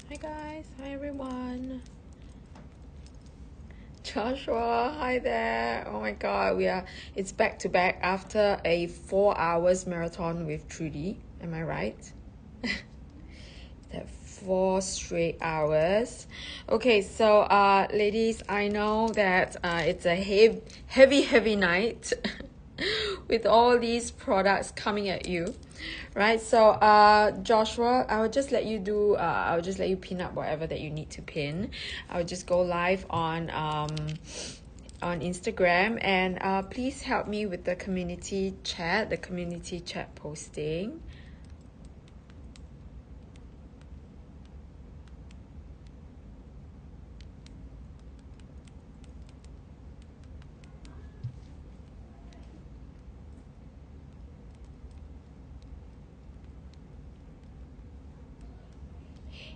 Hi guys, hi everyone. Joshua, hi there. Oh my god, it's back to back after a 4 hours marathon with Trudy. Am I right? That 4 straight hours. Okay, so ladies, I know that it's a heavy night with all these products coming at you, right? So Joshua, I'll just let you pin up whatever that you need to pin. I'll just go live on Instagram, and please help me with the community chat posting.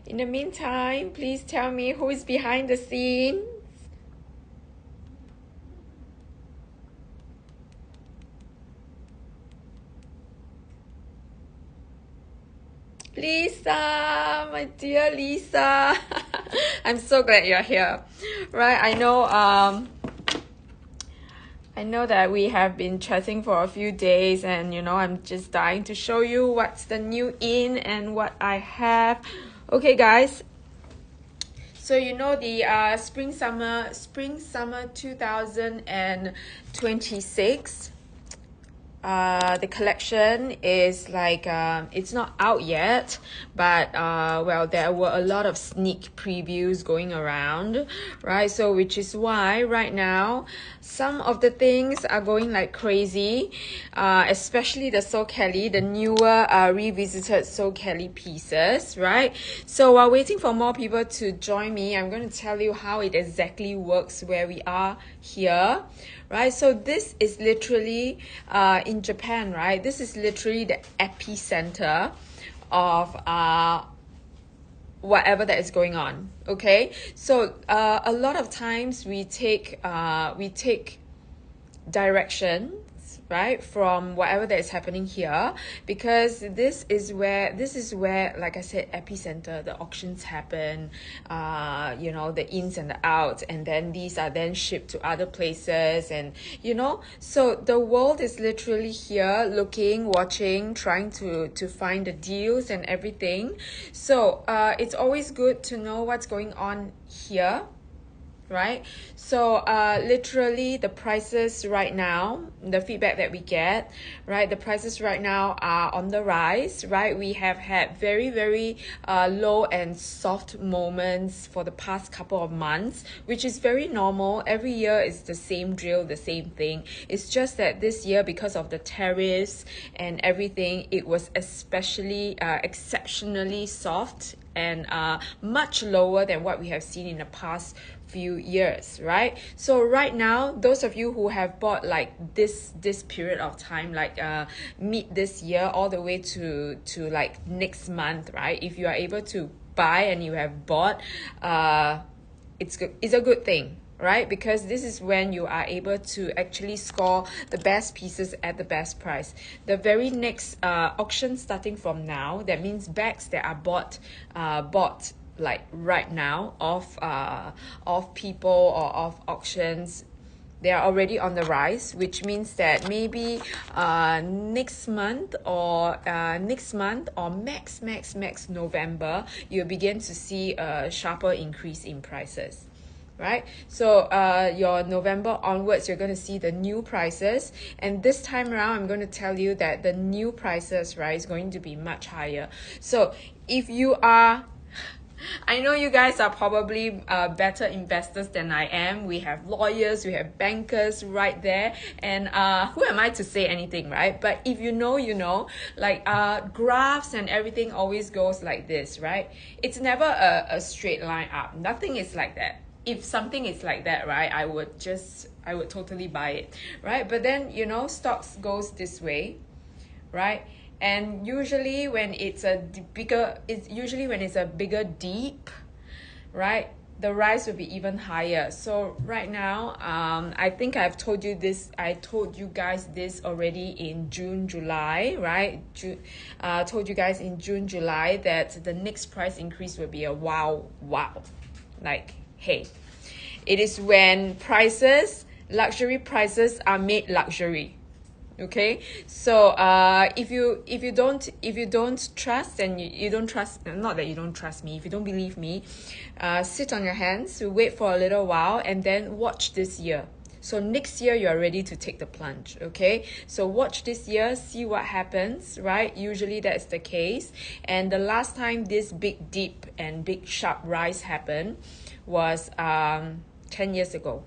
In the meantime, please tell me who is behind the scenes. Lisa, my dear Lisa. I'm so glad you're here. Right, I know that we have been chatting for a few days, and I'm just dying to show you what's the new in and what I have. Okay guys, so the spring summer 2026, the collection is like it's not out yet, but well, there were a lot of sneak previews going around, right? So which is why right now some of the things are going like crazy, especially the So Kelly, the newer revisited So Kelly pieces, right? So while waiting for more people to join me, I'm going to tell you how it exactly works where we are here, right? So this is literally in Japan, right? This is literally the epicenter of whatever that is going on. Okay, so a lot of times we take directions, right, from whatever that is happening here, because this is where, like I said, epicenter, the auctions happen, the ins and the outs, and then these are then shipped to other places, and so the world is literally here looking, watching, trying to find the deals and everything. So it's always good to know what's going on here, right? So literally the prices right now, the feedback that we get, right, the prices right now are on the rise, right? We have had very, very low and soft moments for the past couple of months, which is very normal. Every year is the same drill, the same thing. It's just that this year, because of the tariffs and everything, it was especially exceptionally soft and much lower than what we have seen in the past few years, right? So right now, those of you who have bought like this period of time, like mid this year all the way to like next month, right? If you are able to buy and you have bought, it's good. It's a good thing, right? Because this is when you are able to actually score the best pieces at the best price. The very next auction starting from now, that means bags that are bought like right now of people or of auctions, they are already on the rise, which means that maybe next month or max November, you'll begin to see a sharper increase in prices, right? So your November onwards, you're going to see the new prices, and this time around I'm going to tell you that the new prices, right, is going to be much higher. So if you are, I know you guys are probably better investors than I am. We have lawyers, we have bankers right there, and who am I to say anything, right? But if you know, like graphs and everything always goes like this, right? It's never a straight line up. Nothing is like that. If something is like that, right, I would totally buy it, right? But then stocks goes this way, right? And usually when it's a bigger deep, right, the rise will be even higher. So right now, I think I've told you this. I told you guys this already in June, July, right? Told you guys in June, July that the next price increase will be a wow. Like, hey, it is when luxury prices are made luxury. Okay, so if you don't trust, and you don't trust, not that you don't trust me, if you don't believe me, sit on your hands, wait for a little while, and then watch this year. So next year you are ready to take the plunge. Okay, so watch this year, see what happens, right? Usually that's the case. And the last time this big dip and big sharp rise happened was 10 years ago.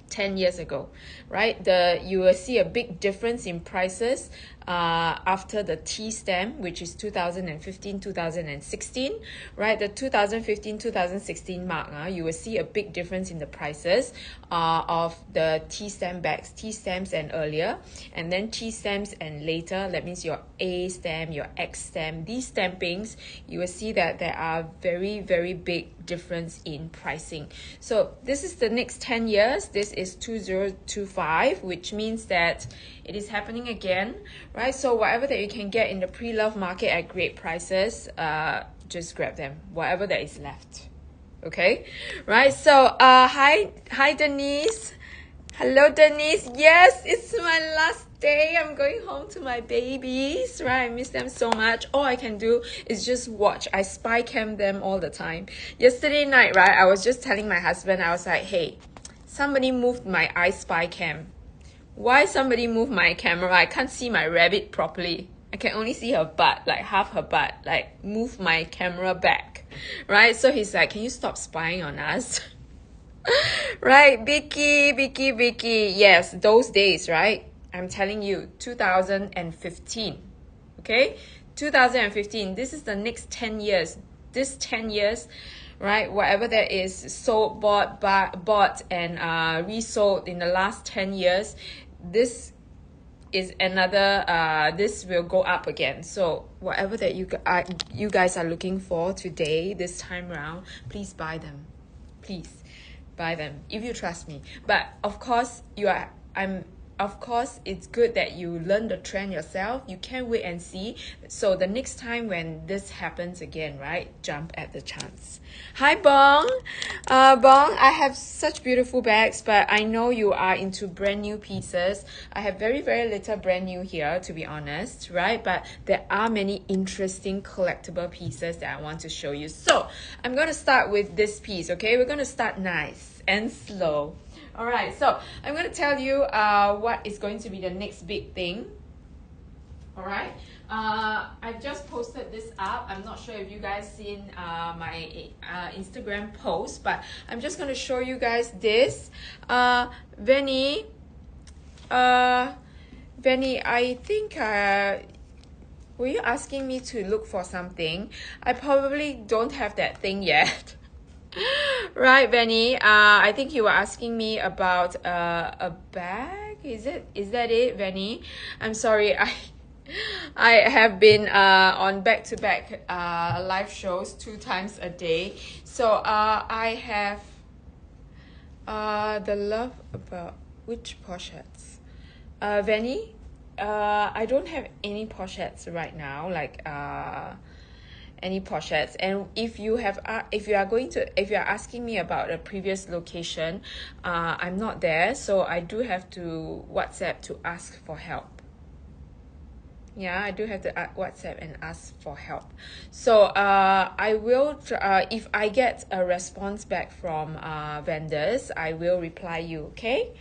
10 years ago, right? You will see a big difference in prices after the T-stamp, which is 2015, 2016, right? The 2015, 2016 mark, you will see a big difference in the prices of the T-stamp bags, T-stamps and earlier, and then T-stamps and later. That means your A stamp, your X stamp. These stampings, you will see that there are very, very big difference in pricing. So this is the next 10 years. This is 2025, which means that it is happening again, right? So whatever that you can get in the pre-love market at great prices, just grab them, whatever that is left. Okay, right? So hi Denise. Hello Denise. Yes, it's my last day. I'm going home to my babies, right? I miss them so much. All I can do is just watch. I spy cam them all the time. Yesterday night, right, I was just telling my husband, I was like, hey, somebody moved my iSpy cam. Why somebody moved my camera? I can't see my rabbit properly. I can only see her butt, like half her butt. Like, move my camera back, right? So he's like, can you stop spying on us? Right, Vicky. Yes, those days, right? I'm telling you, 2015. Okay, 2015. This is the next 10 years. This 10 years, right? Whatever that is sold, bought, and resold in the last 10 years, this is another. This will go up again. So whatever that you guys are looking for today, this time around, please buy them. Please buy them if you trust me. But of course, of course, it's good that you learn the trend yourself. You can wait and see. So the next time when this happens again, right, jump at the chance. Hi, Bong. Bong, I have such beautiful bags, but I know you are into brand new pieces. I have very, very little brand new here, to be honest, right? But there are many interesting collectible pieces that I want to show you. So I'm going to start with this piece, okay? We're going to start nice and slow. All right, so I'm going to tell you what is going to be the next big thing. All right, I've just posted this up. I'm not sure if you guys seen my Instagram post, but I'm just going to show you guys this. Venny, I think were you asking me to look for something? I probably don't have that thing yet. Right, Benny. I think you were asking me about a bag. Is that it, Benny? I'm sorry. I have been on back-to-back live shows 2 times a day. So I have the love about which pochettes? Benny, I don't have any pochettes right now. Like any pochettes. And if you are asking me about a previous location, I'm not there, so I do have to WhatsApp to ask for help. Yeah, I do have to WhatsApp and ask for help. So I will if I get a response back from vendors, I will reply you. Okay,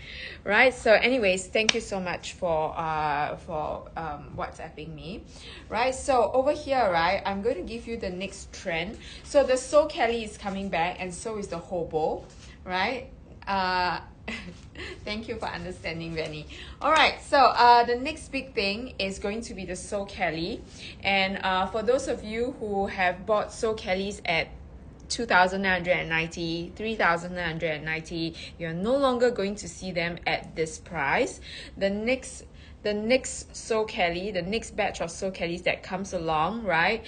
right? So anyways, thank you so much for WhatsApping me. Right, so over here, right, I'm going to give you the next trend. So the So Kelly is coming back, and so is the Hobo, right? Thank you for understanding, Benny. All right, so the next big thing is going to be the So Kelly. And for those of you who have bought So Kellys at 2,990, 3,990, you're no longer going to see them at this price. The next the next So Kelly, the next batch of So Kellys that comes along, right,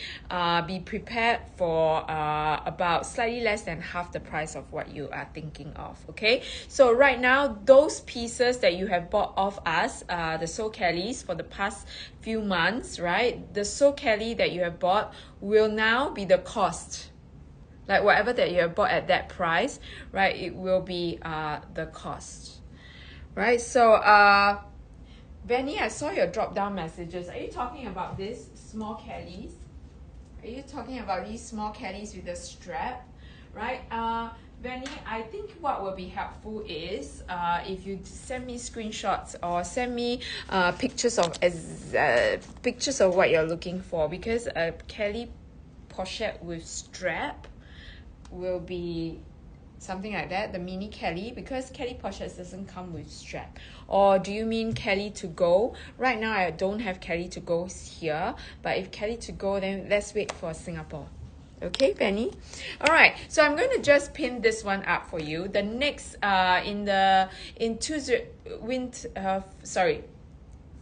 be prepared for about slightly less than half the price of what you are thinking of, okay? So right now, those pieces that you have bought off us, the So Kellys for the past few months, right, the So Kelly that you have bought will now be the cost. Like whatever that you have bought at that price, right, it will be the cost, right? So Benny, I saw your drop down messages. Are you talking about these small Kellys? Are you talking about these small Kellys with the strap, right? Benny, I think what will be helpful is if you send me screenshots or send me pictures of what you're looking for, because a Kelly pochette with strap will be something like that, the mini Kelly, because Kelly pochettes doesn't come with strap. Or do you mean Kelly to go? Right now I don't have Kelly to go here, but if Kelly to go, then let's wait for Singapore. Okay, Penny? All right, so I'm going to just pin this one up for you. The next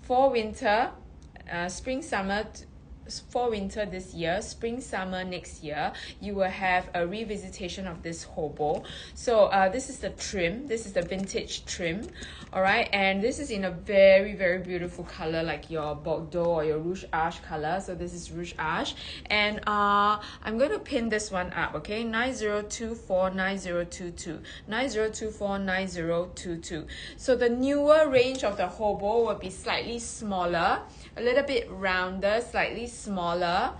fall winter, spring summer, for winter this year, spring summer next year, you will have a revisitation of this hobo. So this is the trim, this is the vintage trim, all right, and this is in a very, very beautiful color, like your Bordeaux or your Rouge Ash color. So this is Rouge Ash, and I'm going to pin this one up, okay? 90249022, 90249022. So the newer range of the hobo will be slightly smaller, a little bit rounder, slightly smaller,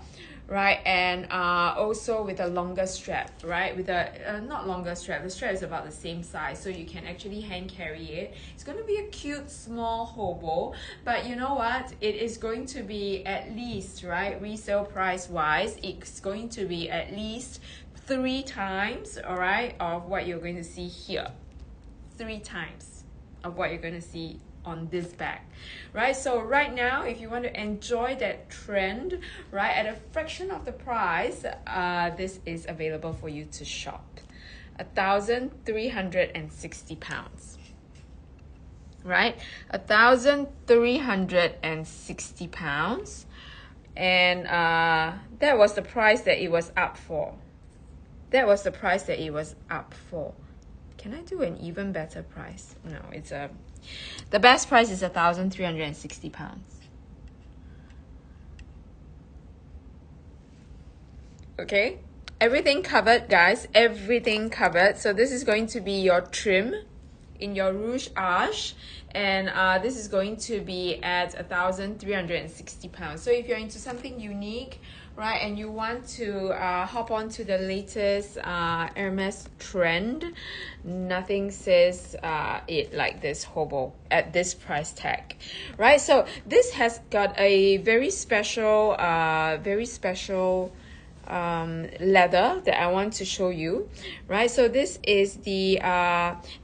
right? And also with a longer strap, right? With a not longer strap, the strap is about the same size, so you can actually hand carry it. It's going to be a cute small hobo, but you know what, it is going to be at least, right, resale price wise, it's going to be at least 3 times, all right, of what you're going to see here. 3 times of what you're going to see on this bag, right? So right now, if you want to enjoy that trend, right, at a fraction of the price, this is available for you to shop. 1,360 pounds, right? 1,360 pounds, and that was the price that it was up for. That was the price that it was up for. Can I do an even better price? No, it's the best price is 1,360 pounds. Okay, everything covered, guys, everything covered. So this is going to be your trim in your Rouge Ash, and this is going to be at 1,360 pounds. So if you're into something unique, right, and you want to hop on to the latest Hermes trend, nothing says it like this hobo at this price tag, right? So this has got a very special leather that I want to show you, right? So this is the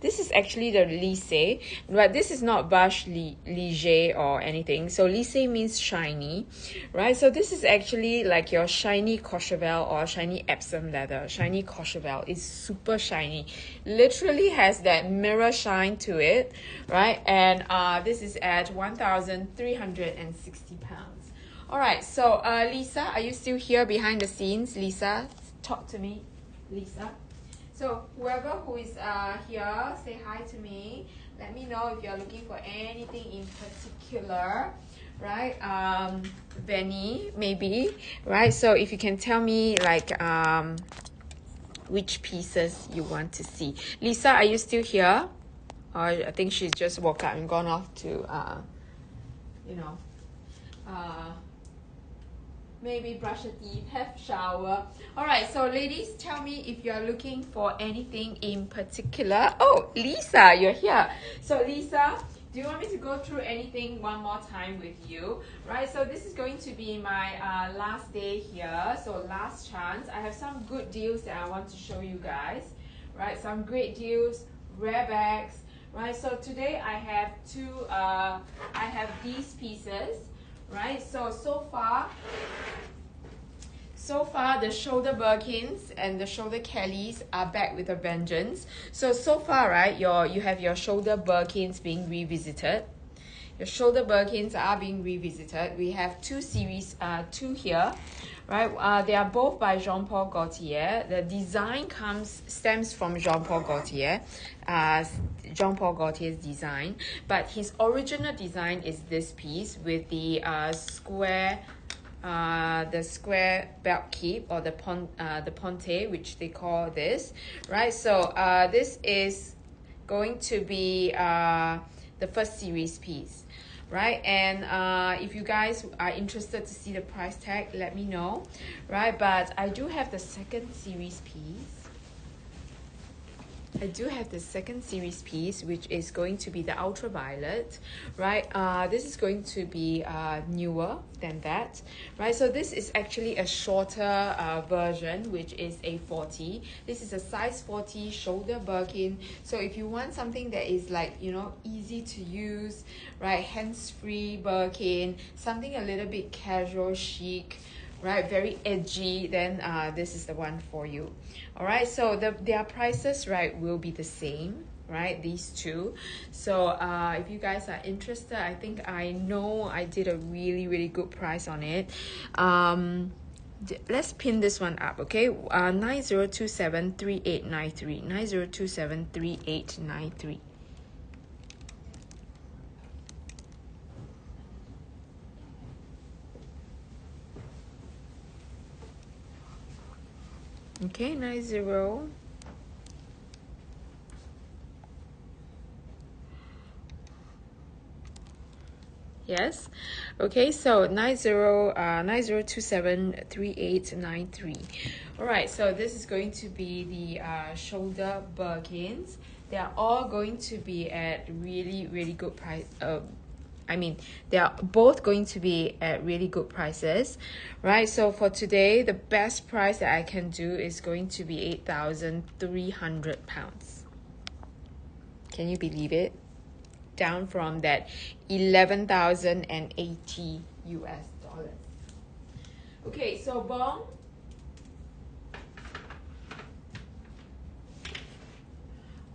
this is actually the lisse, but this is not Bache Léger or anything. So lisse means shiny, right? So this is actually like your shiny Courchevel or shiny Epsom leather. Shiny Courchevel is super shiny, literally has that mirror shine to it, right? And this is at 1,360 pounds. All right, so Lisa, are you still here behind the scenes? Lisa, talk to me, Lisa. So whoever who is here, say hi to me. Let me know if you're looking for anything in particular, right? Benny, maybe, right? So if you can tell me like which pieces you want to see. Lisa, are you still here? Or I think she's just woke up and gone off to maybe brush your teeth, have shower. All right, so ladies, tell me if you're looking for anything in particular. Oh, Lisa, you're here. So Lisa, do you want me to go through anything one more time with you? Right, so this is going to be my last day here, so last chance. I have some good deals that I want to show you guys, right? Some great deals, rare bags, right? So today I have I have these pieces, right? So far the shoulder Birkins and the shoulder Kellys are back with a vengeance. So far, right, you have your shoulder Birkins being revisited. the shoulder Birkins are being revisited. We have two series, two here, right? They are both by Jean Paul Gaultier. The design stems from Jean Paul Gaultier, Jean Paul Gaultier's design, but his original design is this piece with the square belt keep, or the ponte, which they call this, right? So this is going to be the first series piece, right? And if you guys are interested to see the price tag, let me know, right? But I do have the second series piece. Which is going to be the ultraviolet, right? This is going to be newer than that, right? So this is actually a shorter version, which is a 40. This is a size 40 shoulder Birkin. So if you want something that is like, you know, easy to use, right? Hands-free Birkin, something a little bit casual chic, right, very edgy, then this is the one for you. All right, so their prices, right, will be the same, right, these two. So if you guys are interested, I think I know I did a really good price on it. Let's pin this one up, okay? 90273893, 90273893. Okay, 90. Yes. Okay, so 90273893. All right, so this is going to be the shoulder Birkins. They are all going to be at really good price. They are both going to be at really good prices, right? So for today, the best price that I can do is going to be £8,300. Can you believe it? Down from that 11,080 US dollars. Okay, so Bong.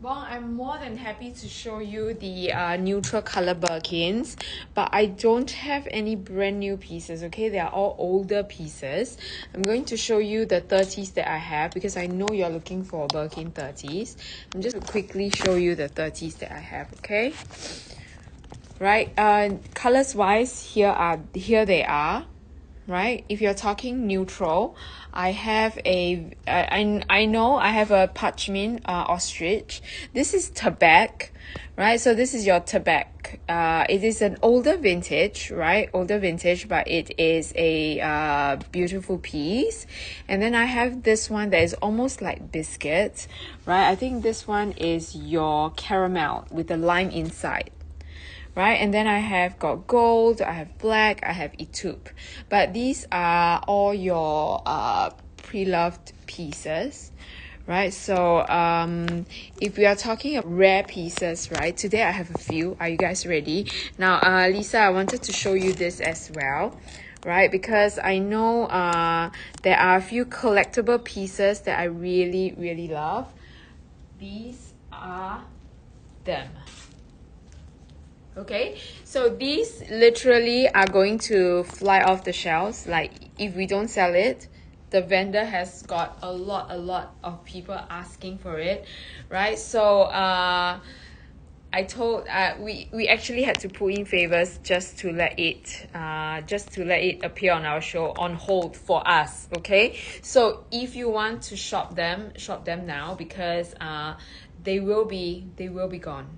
I'm more than happy to show you the neutral color Birkins, but I don't have any brand new pieces, okay? They are all older pieces. I'm going to show you the 30s that I have because I know you're looking for Birkin 30s. I'm just going to quickly show you the 30s that I have, okay? Right, colors wise, here they are. Right, if you're talking neutral, I have I know I have a Pachmin ostrich. This is Tabac, right? So this is your Tabac. It is an older vintage, right? Older vintage, but it is a beautiful piece. And then I have this one that is almost like biscuit, right? I think this one is your caramel with the lime inside. Right, and then I have got gold, I have black, I have Etude. But these are all your pre-loved pieces, right? So if we are talking of rare pieces, right, today I have a few. Are you guys ready? Now, Lisa, I wanted to show you this as well, right? Because I know there are a few collectible pieces that I really love. These are them. Okay, so these literally are going to fly off the shelves. Like if we don't sell it, the vendor has got a lot of people asking for it, right? So I told we actually had to put in favors just to let it appear on our show on hold for us. Okay, so if you want to shop them now, because they will be gone.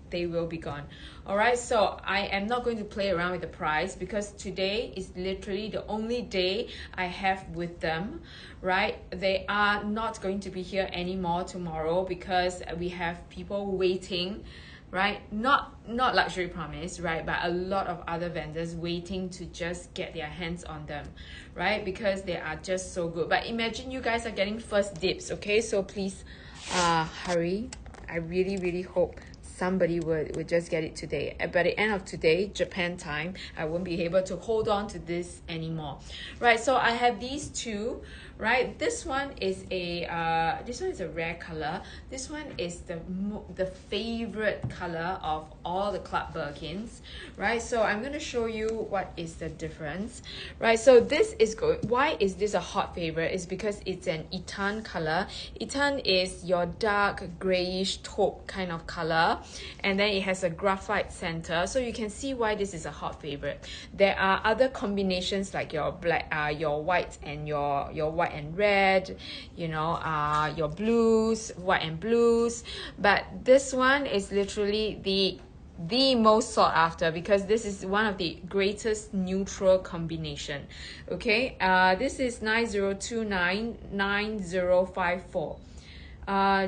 They will be gone. All right, so I am not going to play around with the price because today is literally the only day I have with them, right? They are not going to be here anymore tomorrow because we have people waiting, right? Not Luxury Promise, right? But a lot of other vendors waiting to just get their hands on them, right? Because they are just so good. But imagine you guys are getting first dips, okay? So please hurry. I really hope somebody would just get it today. By the end of today, Japan time, I won't be able to hold on to this anymore. Right, so I have these two. Right, this one is a rare color. This one is the favorite color of all the Club Birkins. Right, so I'm going to show you what is the difference. Right, so this is why is this a hot favorite? Is because it's an Etan color. Etan is your dark grayish taupe kind of color, and then it has a graphite center, so you can see why this is a hot favorite. There are other combinations like your black, your white and your white and red, you know, your blues, white and blues, but this one is literally the most sought after because this is one of the greatest neutral combination. Okay, this is 90299054.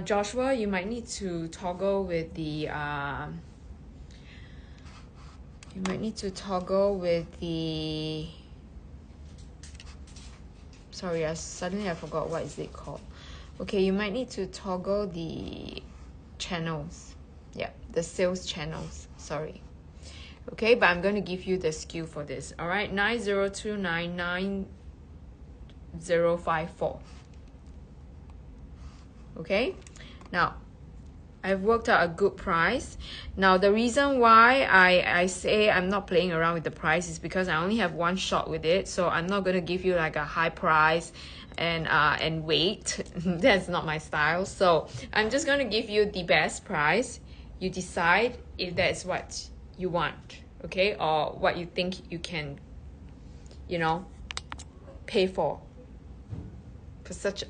Joshua, you might need to toggle with the sorry, I forgot what is it called. Okay, you might need to toggle the channels. Yeah, the sales channels, sorry. Okay, but I'm going to give you the SKU for this. All right, 90299054. Okay, now I've worked out a good price. Now the reason why I say I'm not playing around with the price is because I only have one shot with it, so I'm not going to give you like a high price and wait. That's not my style. So I'm just going to give you the best price. You decide if that's what you want, okay, or what you think you can, you know, pay for such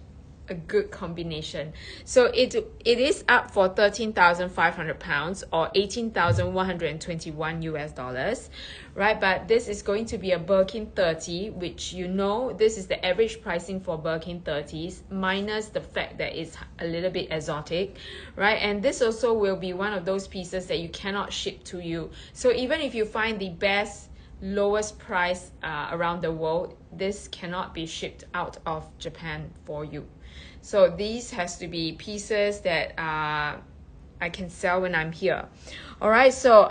a good combination. So it is up for 13,500 pounds or 18,121 US dollars, right? But this is going to be a Birkin 30, which, you know, this is the average pricing for Birkin 30s minus the fact that it's a little bit exotic, right? And this also will be one of those pieces that you cannot ship to you. So even if you find the best lowest price around the world, this cannot be shipped out of Japan for you. So these has to be pieces that I can sell when I'm here. All right, so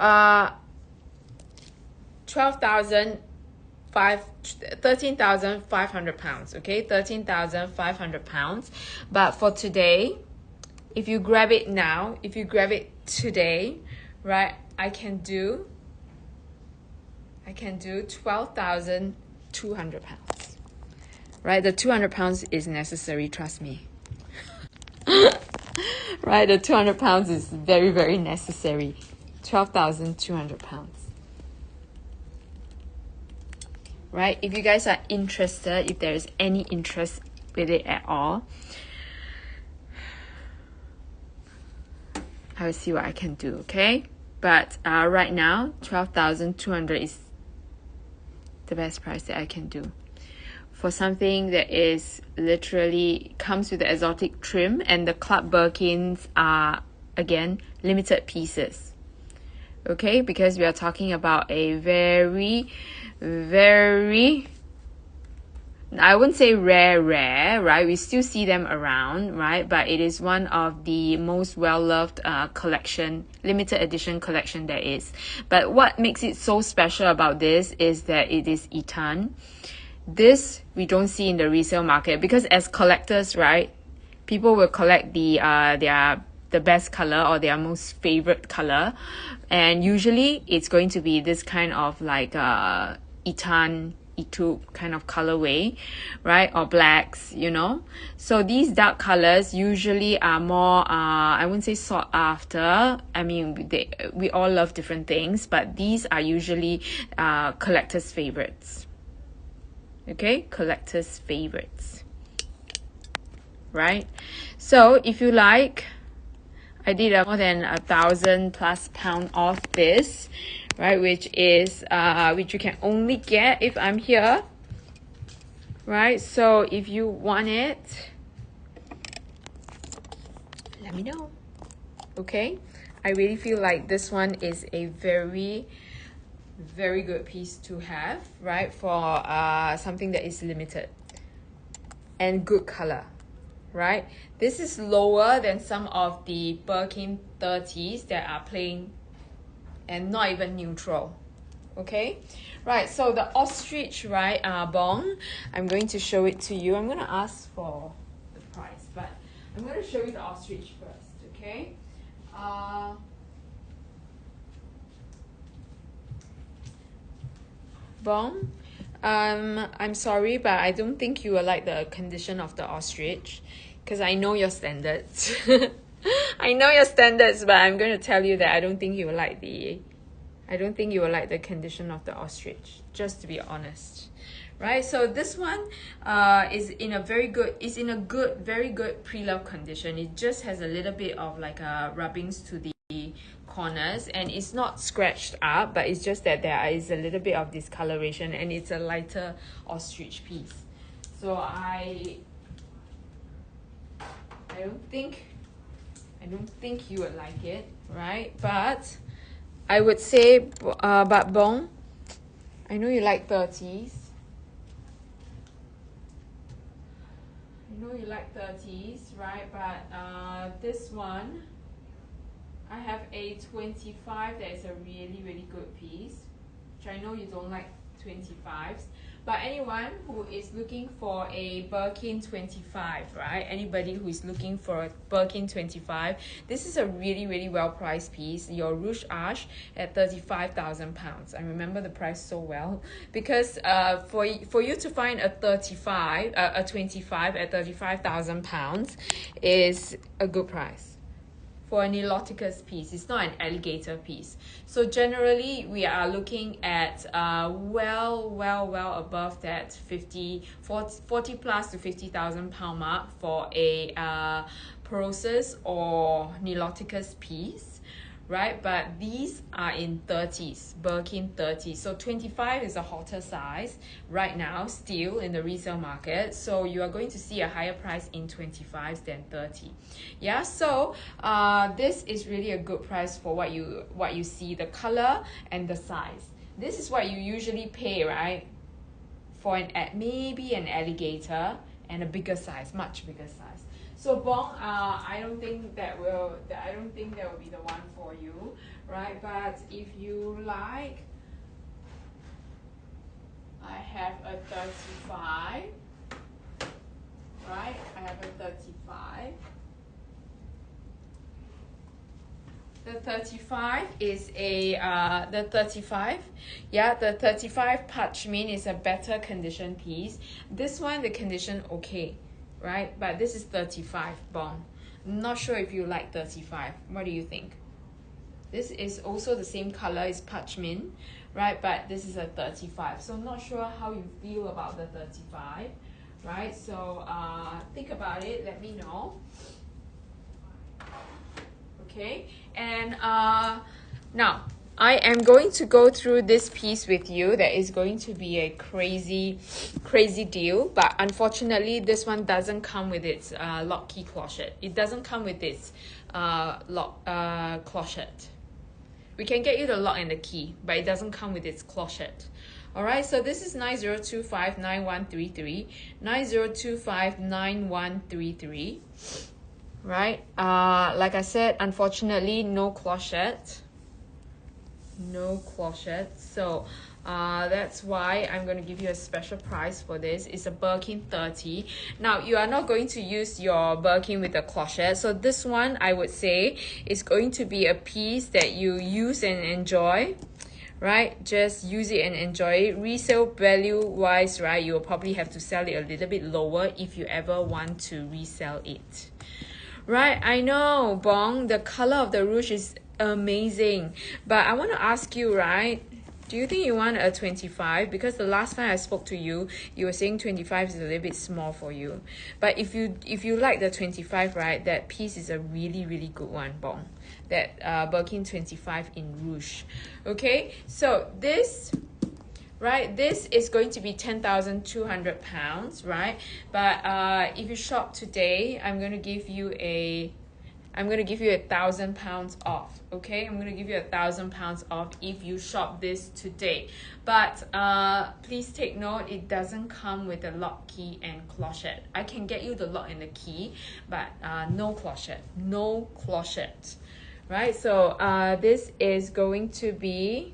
13,500 pounds. Okay, 13,500 pounds. But for today, if you grab it now, if you grab it today, right, I can do 12,200 pounds. Right, the 200 pounds is necessary, trust me. Right, the 200 pounds is very, very necessary. 12,200 pounds. Right, if you guys are interested, if there is any interest with it at all, I will see what I can do, okay? But right now, 12,200 is the best price that I can do for something that is literally comes with the exotic trim, and the Club Birkins are, again, limited pieces. Okay, because we are talking about a very, very, I wouldn't say rare, right? We still see them around, right? But it is one of the most well-loved collection, limited edition collection there is. But what makes it so special about this is that it is Etan. This we don't see in the resale market because as collectors, right, people will collect the best color or their most favorite color, and usually it's going to be this kind of like Etan Etude kind of colorway, right, or blacks, you know. So these dark colors usually are more I wouldn't say sought after. I mean, we all love different things, but these are usually collectors' favorites. Okay, collectors' favorites, right? So if you like, I did more than 1,000+ pound off this, right? Which is which you can only get if I'm here, right? So if you want it, let me know. Okay, I really feel like this one is a very, very good piece to have, right, for something that is limited and good color, right? This is lower than some of the Birkin 30s that are plain and not even neutral. Okay, right, so the ostrich, right, bong, I'm going to show it to you. I'm going to ask for the price, but I'm going to show you the ostrich first. Okay, bong, I'm sorry, but I don't think you will like the condition of the ostrich, because I know your standards. I know your standards, but I'm going to tell you that I don't think you will like the condition of the ostrich, just to be honest. Right, so this one is in a very good pre-love condition. It just has a little bit of like rubbings to the corners, and it's not scratched up, but it's just that there is a little bit of discoloration, and it's a lighter ostrich piece. So I don't think you would like it, right? But I would say, but Bong, I know you like 30s. Right? But this one, I have a 25 that is a really good piece, which I know you don't like 25s. But anyone who is looking for a Birkin 25, right? Anybody who is looking for a Birkin 25, this is a really well priced piece. Your Rouge Arche at £35,000. I remember the price so well, because for you to find a 25 at £35,000 is a good price for a Niloticus piece. It's not an alligator piece. So generally we are looking at well above that 40 plus to £50,000 mark for a Perosus or Niloticus piece, right? But these are in 30s, Birkin 30s. So 25 is a hotter size right now, still in the resale market. So you are going to see a higher price in 25s than 30. Yeah, so this is really a good price for what you see, the color and the size. This is what you usually pay, right? For maybe an alligator and a bigger size, much bigger size. So Bong, I don't think that will be the one for you, right? But if you like, I have a 35, right? I have a 35. The 35 is the 35 parchment is a better condition piece. This one, the condition okay, right? But this is 35 Bong. Not sure if you like 35. What do you think? This is also the same color as parchment, right? But this is a 35. So I'm not sure how you feel about the 35, right? So think about it. Let me know. Okay, and now I am going to go through this piece with you. That is going to be a crazy deal, but unfortunately this one doesn't come with its lock key clochette. It doesn't come with its lock clochette. We can get you the lock and the key, but it doesn't come with its clochette. Alright, so this is 90259133, 90259133. Right, like I said, unfortunately no clochette, so that's why I'm going to give you a special price for this. It's a Birkin 30. Now you are not going to use your Birkin with a clochette, so this one I would say is going to be a piece that you use and enjoy, right? Just use it and enjoy it. Resale value wise, right, you will probably have to sell it a little bit lower if you ever want to resell it. Right, I know, Bong, the color of the rouge is amazing. But I want to ask you, right, do you think you want a 25? Because the last time I spoke to you, you were saying 25 is a little bit small for you. But if you like the 25, right, that piece is a really good one, Bong. That Birkin 25 in rouge. Okay, so this... right, this is going to be £10,200, right? But if you shop today, I'm going to give you a I'm gonna give you £1,000 off. Okay, I'm gonna give you £1,000 off if you shop this today. But please take note, it doesn't come with a lock, key, and clochette. I can get you the lock and the key, but no clochette, no clochette. Right, so this is going to be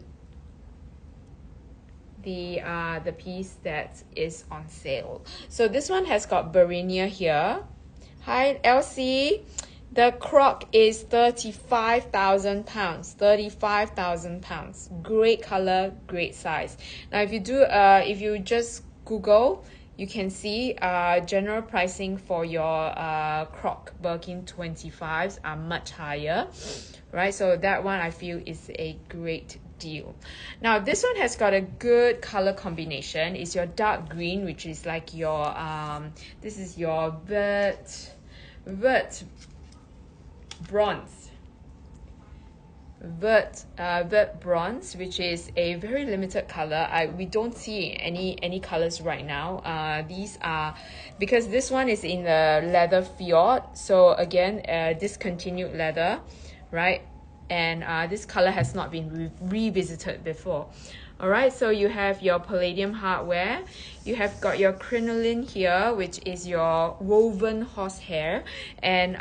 the piece that is on sale. So this one has got Barinia here. Hi Elsie, the croc is £35,000. £35,000. Great color, great size. Now if you just Google, you can see general pricing for your croc Birkin 25s are much higher, right? So that one I feel is a great deal. Now this one has got a good color combination. It's your dark green, which is like your this is your vert bronze, vert bronze, which is a very limited color. We don't see any colors right now. These are because this one is in the leather fjord, so again discontinued leather, right? And this color has not been revisited before. All right, so you have your palladium hardware. You have got your crinoline here, which is your woven horsehair, and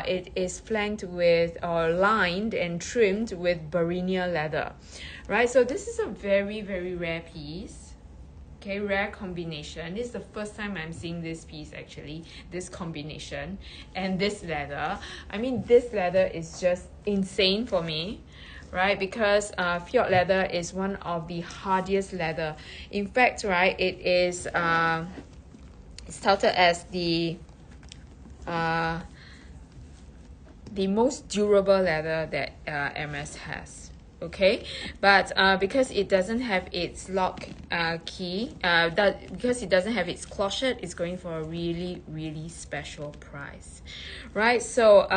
it is flanked with or lined and trimmed with Barinia leather, right? So this is a very, very rare piece. Okay, rare combination. This is the first time I'm seeing this piece actually, this combination. And this leather, I mean this leather is just insane for me, right? Because fjord leather is one of the hardiest leather. In fact, right, it is it's touted as the most durable leather that Hermes has. Okay, but because it doesn't have its lock key, because it doesn't have its clochette, it's going for a really, really special price, right? So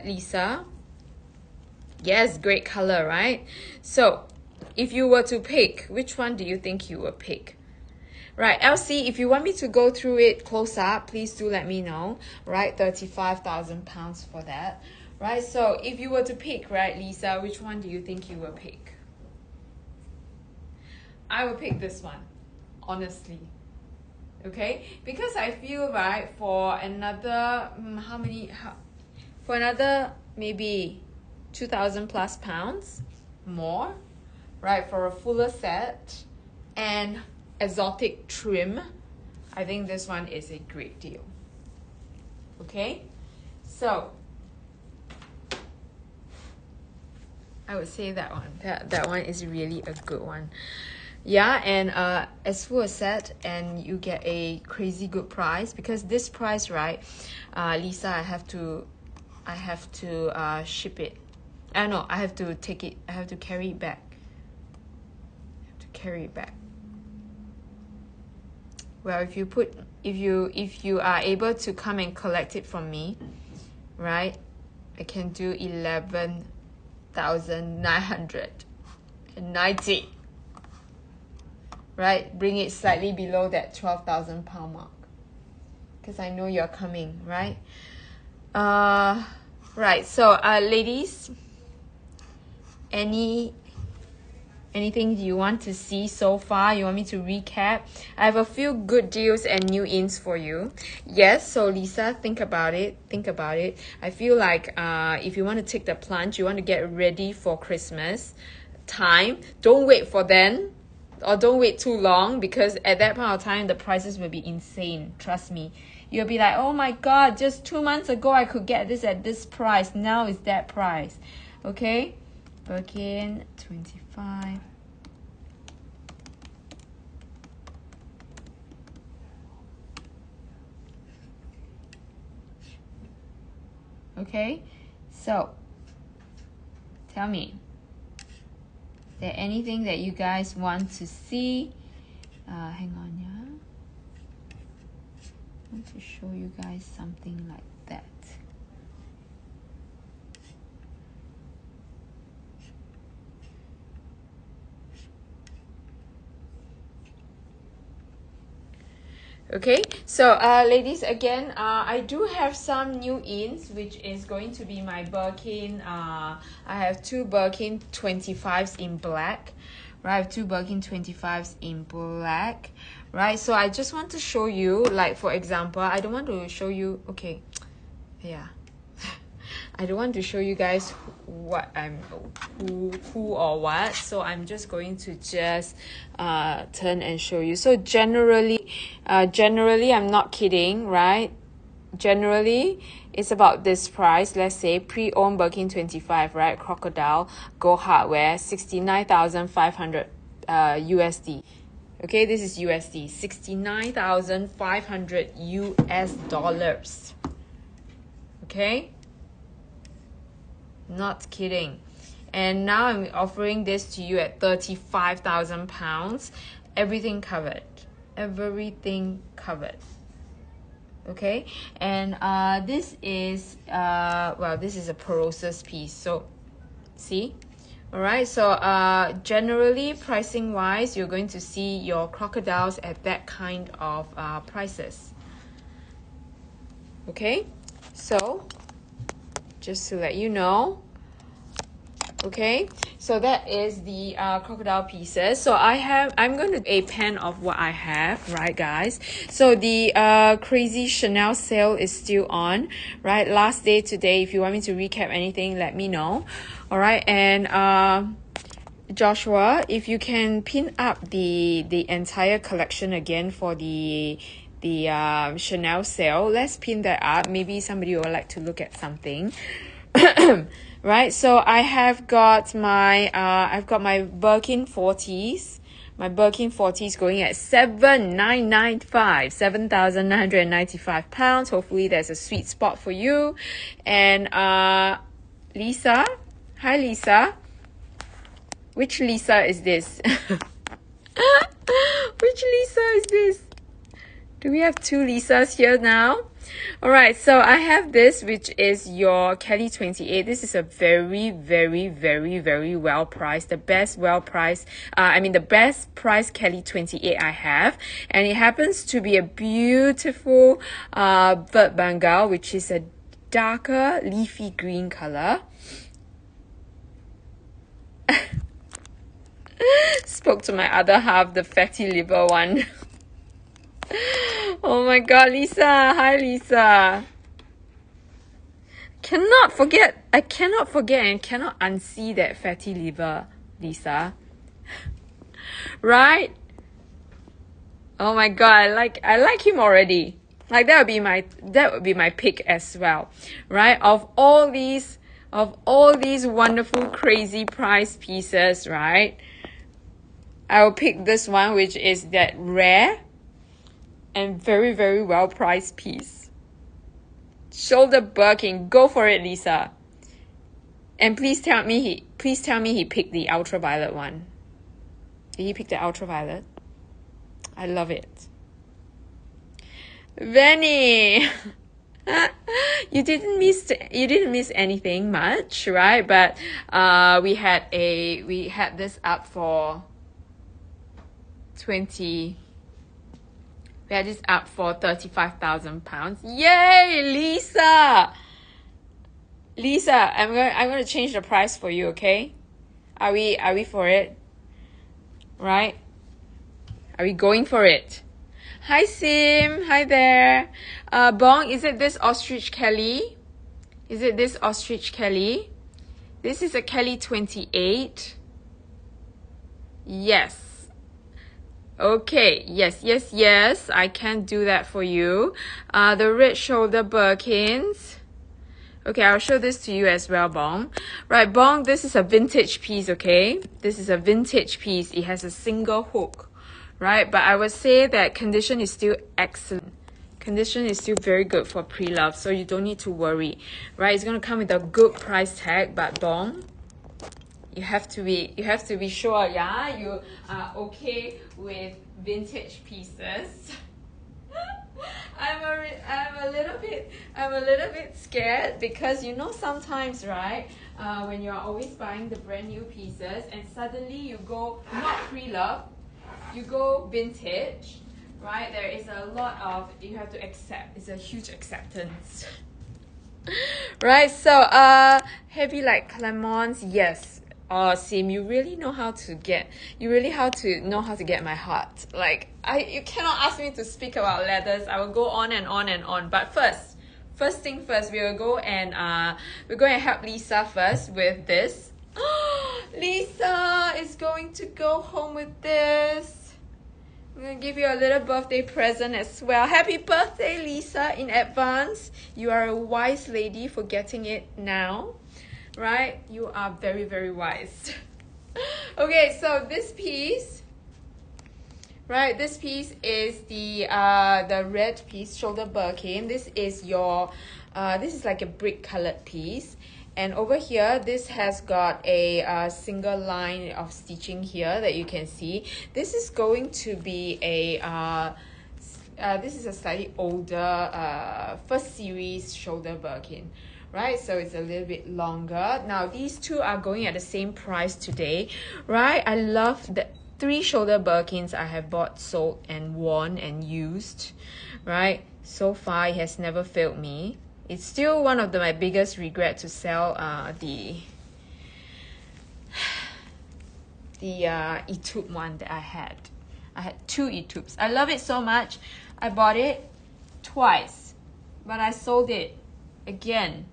Lisa, yes, great color, right? So if you were to pick, which one do you think you would pick? Right, Elsie, if you want me to go through it close up, please do let me know. Right, £35,000 for that. Right, so if you were to pick, right, Lisa, which one do you think you will pick? I will pick this one, honestly. Okay, because I feel, right, for another for another maybe 2,000 plus pounds more, right, for a fuller set and exotic trim, I think this one is a great deal. Okay, so I would say that one. That one is really a good one. Yeah, and as for a set, and you get a crazy good price, because this price, right, Lisa, I have to ship it. No, I have to take it. I have to carry it back. Well, if you are able to come and collect it from me, right, I can do 11,990. Right, bring it slightly below that £12,000 mark, because I know you're coming, right? Right. So, ladies, anything you want to see so far? You want me to recap? I have a few good deals and new ins for you. Yes, so Lisa, think about it. I feel like if you want to take the plunge, you want to get ready for Christmas time. Don't wait for then, or don't wait too long, because at that point of time the prices will be insane. Trust me. You'll be like, oh my god, just 2 months ago I could get this at this price. Now it's that price. Okay? Birkin 25. Okay, so tell me, is there anything that you guys want to see? Hang on, yeah. I want to show you guys something like that. Okay, so ladies, again, I do have some new ins, which is going to be my Birkin. I have two Birkin 25s in black, right? I have two Birkin 25s in black, right? So I just want to show you, like, for example, I don't want to show you, okay, yeah. I don't want to show you guys what I'm who or what, so I'm just going to just turn and show you. So generally I'm not kidding, right? Generally it's about this price. Let's say pre-owned Birkin 25, right? Crocodile gold hardware, 69,500 USD. Okay, this is USD, 69,500 US dollars. Okay, not kidding. And now I'm offering this to you at 35,000 pounds, everything covered, everything covered. Okay, and this is well, this is a Perosus piece, so see. All right, so generally pricing wise, you're going to see your crocodiles at that kind of prices. Okay, so just to let you know. Okay, so that is the crocodile pieces. So I'm going to do a pan of what I have, right guys? So the crazy Chanel sale is still on, right? Last day today. If you want me to recap anything, let me know. All right, and Joshua, if you can pin up the entire collection again for the Chanel sale, let's pin that up. Maybe somebody would like to look at something. Right, so I have got my I've got my Birkin 40s. My Birkin 40s going at 7,995 pounds. Hopefully there's a sweet spot for you. And Lisa, hi Lisa. Which Lisa is this? Which Lisa is this? Do we have two Lisas here now? All right, so I have this, which is your Kelly 28. This is a very, very, very, very well priced, the best price Kelly 28 I have. And it happens to be a beautiful Vert Bengal, which is a darker leafy green color. Spoke to my other half, the fatty liver one. Oh my god, Lisa. Hi, Lisa. I cannot forget and cannot unsee that fatty liver, Lisa. Right? Oh my god, I like him already. Like that would be my pick as well. Right? Of all these wonderful crazy price pieces, right? I will pick this one, which is that rare and very, very well priced piece. Shoulder Birkin, go for it, Lisa. And please tell me he picked the ultraviolet one. Did he pick the ultraviolet? I love it. Venny, you didn't miss anything much, right? But we had this up for 35,000 pounds. Yay, Lisa! Lisa, I'm gonna change the price for you, okay? Are we for it? Right? Are we going for it? Hi Sim, hi there. Bong, is it this Ostrich Kelly? Is it this Ostrich Kelly? This is a Kelly 28. Yes. Okay, yes, I can do that for you. The red shoulder Birkins. Okay, I'll show this to you as well, Bong. Right, Bong, this is a vintage piece, okay? This is a vintage piece. It has a single hook, right? But I would say that condition is still excellent. Condition is still very good for pre-love, so you don't need to worry, right? It's going to come with a good price tag, but Bong, you have to be sure, yeah, you are okay with vintage pieces. I'm a little bit scared because sometimes, right, when you're always buying the brand new pieces and suddenly you go not pre-love, you go vintage, right? There is a lot of, you have to accept. It's a huge acceptance. Right, so heavy like Clemons, yes. Sim, you really know how to get, know how to get my heart. Like, you cannot ask me to speak about leathers. I will go on and on and on. But first thing first, we will go and we're going to help Lisa first with this. Lisa is going to go home with this. I'm going to give you a little birthday present as well. Happy birthday, Lisa, in advance. You are a wise lady for getting it now, right? You are very, very wise. Okay, so this piece, right? This piece is the red piece, shoulder birkin. This is your, this is like a brick colored piece. And over here, this has got a single line of stitching here that you can see. This is going to be a, this is a slightly older first series shoulder birkin, right? So it's a little bit longer. Now, these two are going at the same price today, right? I love the 3 shoulder birkins I have bought, sold, and worn and used, right? So far, it has never failed me. It's still one of my biggest regret to sell the eTube one that I had. I had 2 eTubes. I love it so much. I bought it twice, but I sold it again.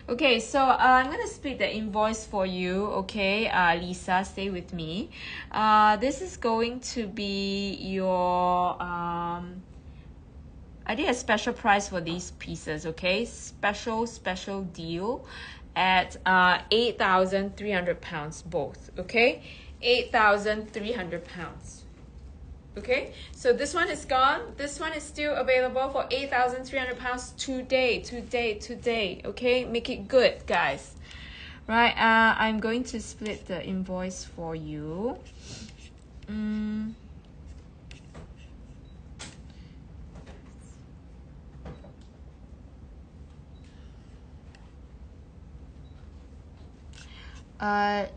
Okay, so I'm going to split the invoice for you, okay? Lisa, stay with me. This is going to be your... I did a special price for these pieces, okay? Special deal at 8,300 pounds both, okay? 8,300 pounds. Okay, so this one is gone. This one is still available for 8,300 pounds today. Okay, make it good, guys. Right, I'm going to split the invoice for you.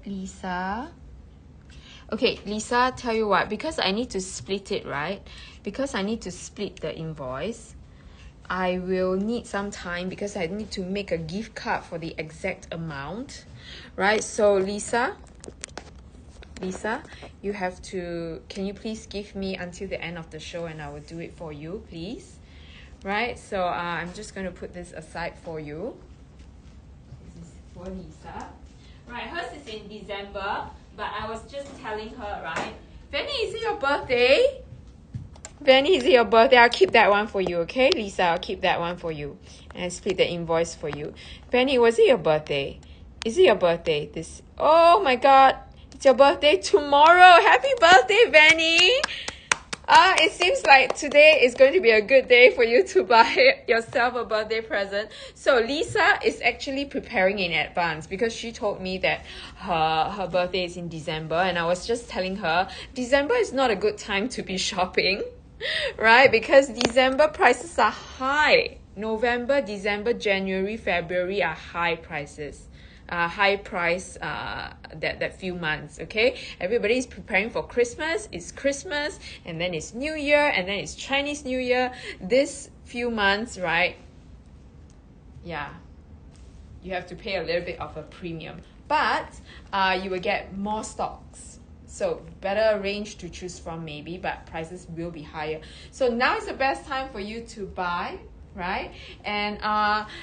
Lisa. Okay, Lisa, tell you what, because I need to split it, right? Because I need to split the invoice, I will need some time because I need to make a gift card for the exact amount, right? So Lisa, you have to, can you please give me until the end of the show and I will do it for you, please? Right, so I'm just going to put this aside for you. This is for Lisa. Right, hers is in December, but I was just telling her, right? Vanny, is it your birthday? Vanny, is it your birthday? I'll keep that one for you, okay? Lisa, I'll keep that one for you. And I split the invoice for you. Vanny, was it your birthday? Is it your birthday? Oh my god, it's your birthday tomorrow. Happy birthday, Vanny! It seems like today is going to be a good day for you to buy yourself a birthday present. So Lisa is actually preparing in advance because she told me that her birthday is in December, and I was just telling her December is not a good time to be shopping, right? Because December prices are high. November, December, January, February are high prices. High price that few months, okay? Everybody is preparing for Christmas. It's Christmas, and then it's New Year, and then it's Chinese New Year. This few months, right? Yeah, you have to pay a little bit of a premium, but you will get more stocks. So better range to choose from maybe, but prices will be higher. So now is the best time for you to buy, right? And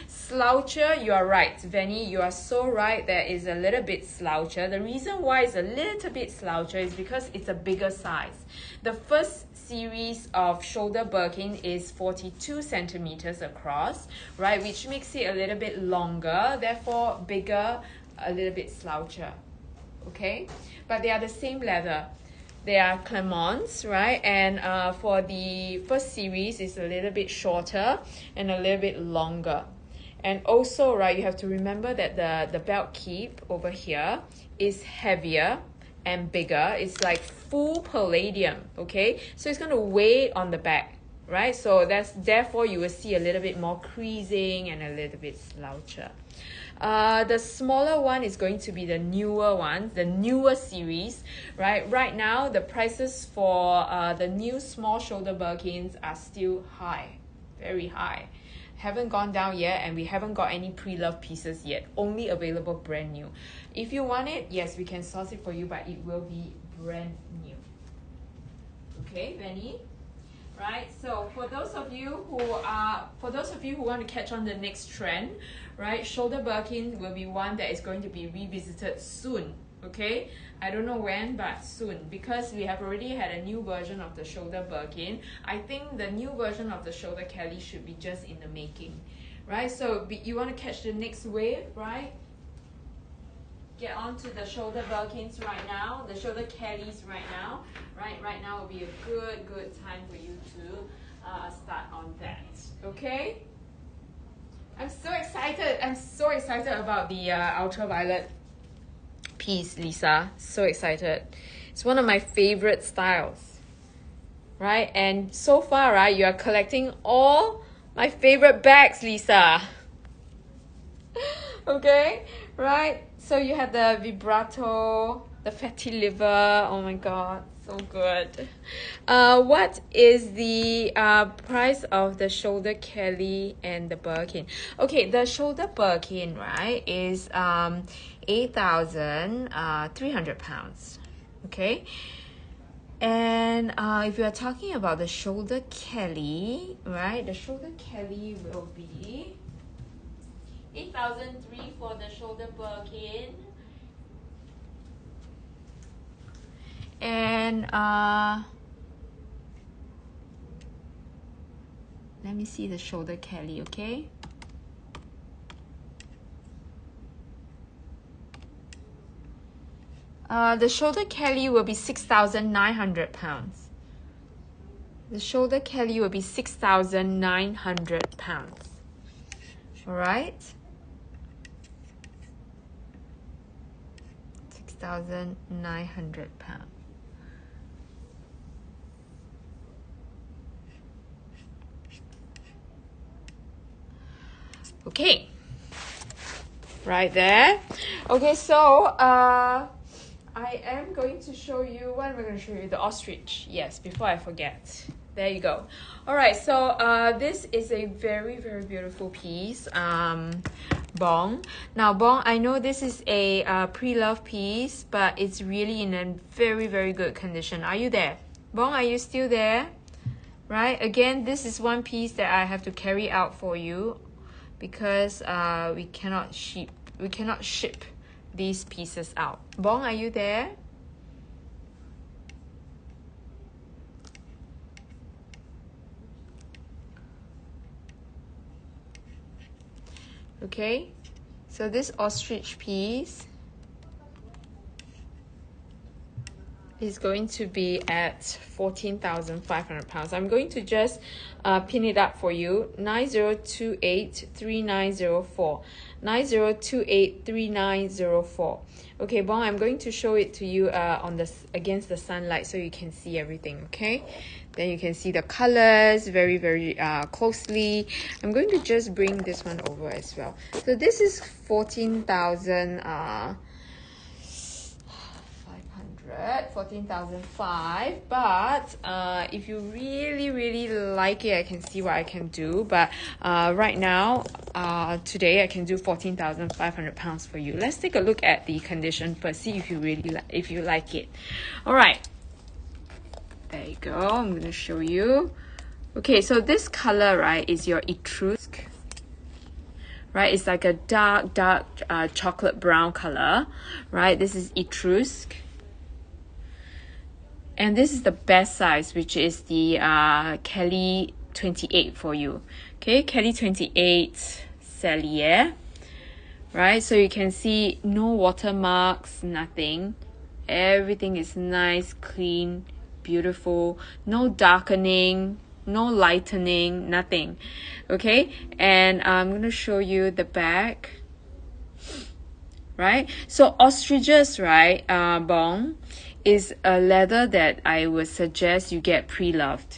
sloucher, you are right, Vanny, you are so right. There is a little bit sloucher. The reason why it's a little bit sloucher is because it's a bigger size. The first series of shoulder birkin is 42 centimeters across, right, which makes it a little bit longer, therefore bigger, a little bit sloucher, okay? But they are the same leather. They are Clemons, right? And for the first series, it's a little bit shorter and a little bit longer. And also, right, you have to remember that the belt keep over here is heavier and bigger. It's like full palladium, okay? So it's going to weigh on the back, right? So therefore you will see a little bit more creasing and a little bit sloucher. The smaller one is going to be the newer one, the newer series, right? Right now, the prices for the new small shoulder Birkins are still high, very high. Haven't gone down yet, and we haven't got any pre-loved pieces yet. Only available brand new. If you want it, yes, we can source it for you, but it will be brand new. Okay, Benny? Right, so for those of you who want to catch on the next trend, right, shoulder Birkin will be one that is going to be revisited soon. Okay, I don't know when, but soon, because we have already had a new version of the shoulder Birkin. I think the new version of the shoulder Kelly should be just in the making, right? So you want to catch the next wave, right? Get onto the shoulder Birkins right now, the shoulder Kellys right now. Right now will be a good time for you to start on that. Okay? I'm so excited about the ultraviolet piece, Lisa. So excited. It's one of my favorite styles. Right? And so far, right, you are collecting all my favorite bags, Lisa. Okay? Right? So you have the vibrato, the fatty liver. Oh my god, so good. What is the price of the shoulder Kelly and the Birkin? Okay, the shoulder Birkin, right, is 8,300 pounds. Okay. And if you are talking about the shoulder Kelly, right, the shoulder Kelly will be 8,003 for the shoulder Birkin. And let me see the shoulder Kelly, okay? The shoulder Kelly will be 6,900 pounds. The shoulder Kelly will be 6,900 pounds. All right? 6,900 pounds. Okay. Right there. Okay, so I am going to show you, what am I going to show you? The ostrich. Yes, before I forget. There you go. All right, so this is a very beautiful piece. Bong. Now, Bong, I know this is a pre-loved piece, but it's really in a very good condition. Are you there? Bong, are you still there? Right? Again, this is one piece that I have to carry out for you because we cannot ship these pieces out. Bong, are you there? Okay, so this ostrich piece is going to be at 14,500 pounds. I'm going to just pin it up for you. 90283904. 90283904. Okay, Bong, I'm going to show it to you against the sunlight so you can see everything, okay? Then you can see the colors very closely. I'm going to just bring this one over as well. So this is 14,500, but if you really like it, I can see what I can do. But right now, today I can do 14,500 pounds for you. Let's take a look at the condition first, see if you like it. All right, there you go. I'm gonna show you. Okay, so this color, right, is your Etrusque. Right, it's like a dark chocolate brown color, right? This is Etrusque. And this is the best size, which is the Kelly 28 for you. Okay, Kelly 28 Cellier. Right, so you can see no watermarks, nothing. Everything is nice, clean, beautiful. No darkening, no lightening, nothing. Okay, and I'm going to show you the back. Right, so ostriches, right, Bong, is a leather that I would suggest you get pre-loved,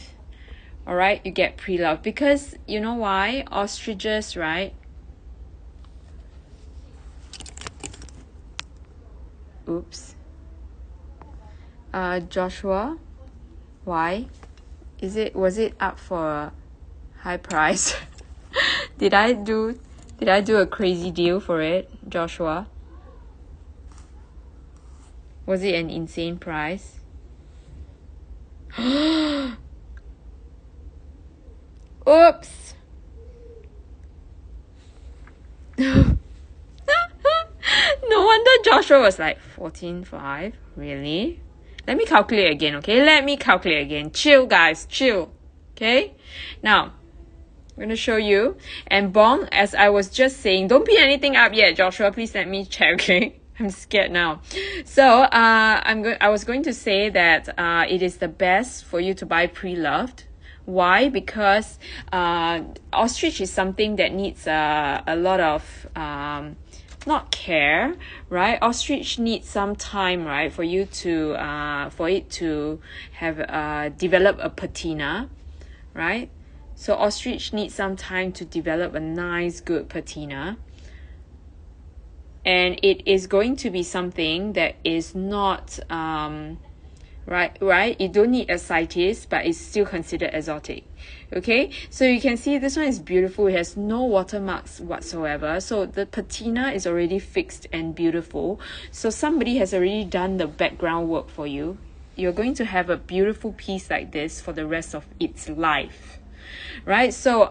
All right, you get pre-loved because you know why? Ostriches, right? Oops. Joshua, why? Was it up for a high price? Did I do a crazy deal for it, Joshua? Was it an insane price? Oops. No wonder Joshua was like 14.5. Really? Let me calculate again, okay? Let me calculate again. Chill, guys. Chill. Okay? Now, I'm going to show you. And Bong, as I was just saying, don't pin anything up yet, Joshua. Please let me check, okay? I'm scared now. So, I was going to say that it is the best for you to buy pre-loved. Why? Because ostrich is something that needs a lot of not care, right? Ostrich needs some time, right, for you to for it to have develop a patina, right? So ostrich needs some time to develop a nice, good patina. And it is going to be something that is not right, you don't need ascites, but it's still considered exotic. Okay, so you can see this one is beautiful. It has no watermarks whatsoever, so the patina is already fixed and beautiful. So somebody has already done the background work for you. You're going to have a beautiful piece like this for the rest of its life, right? So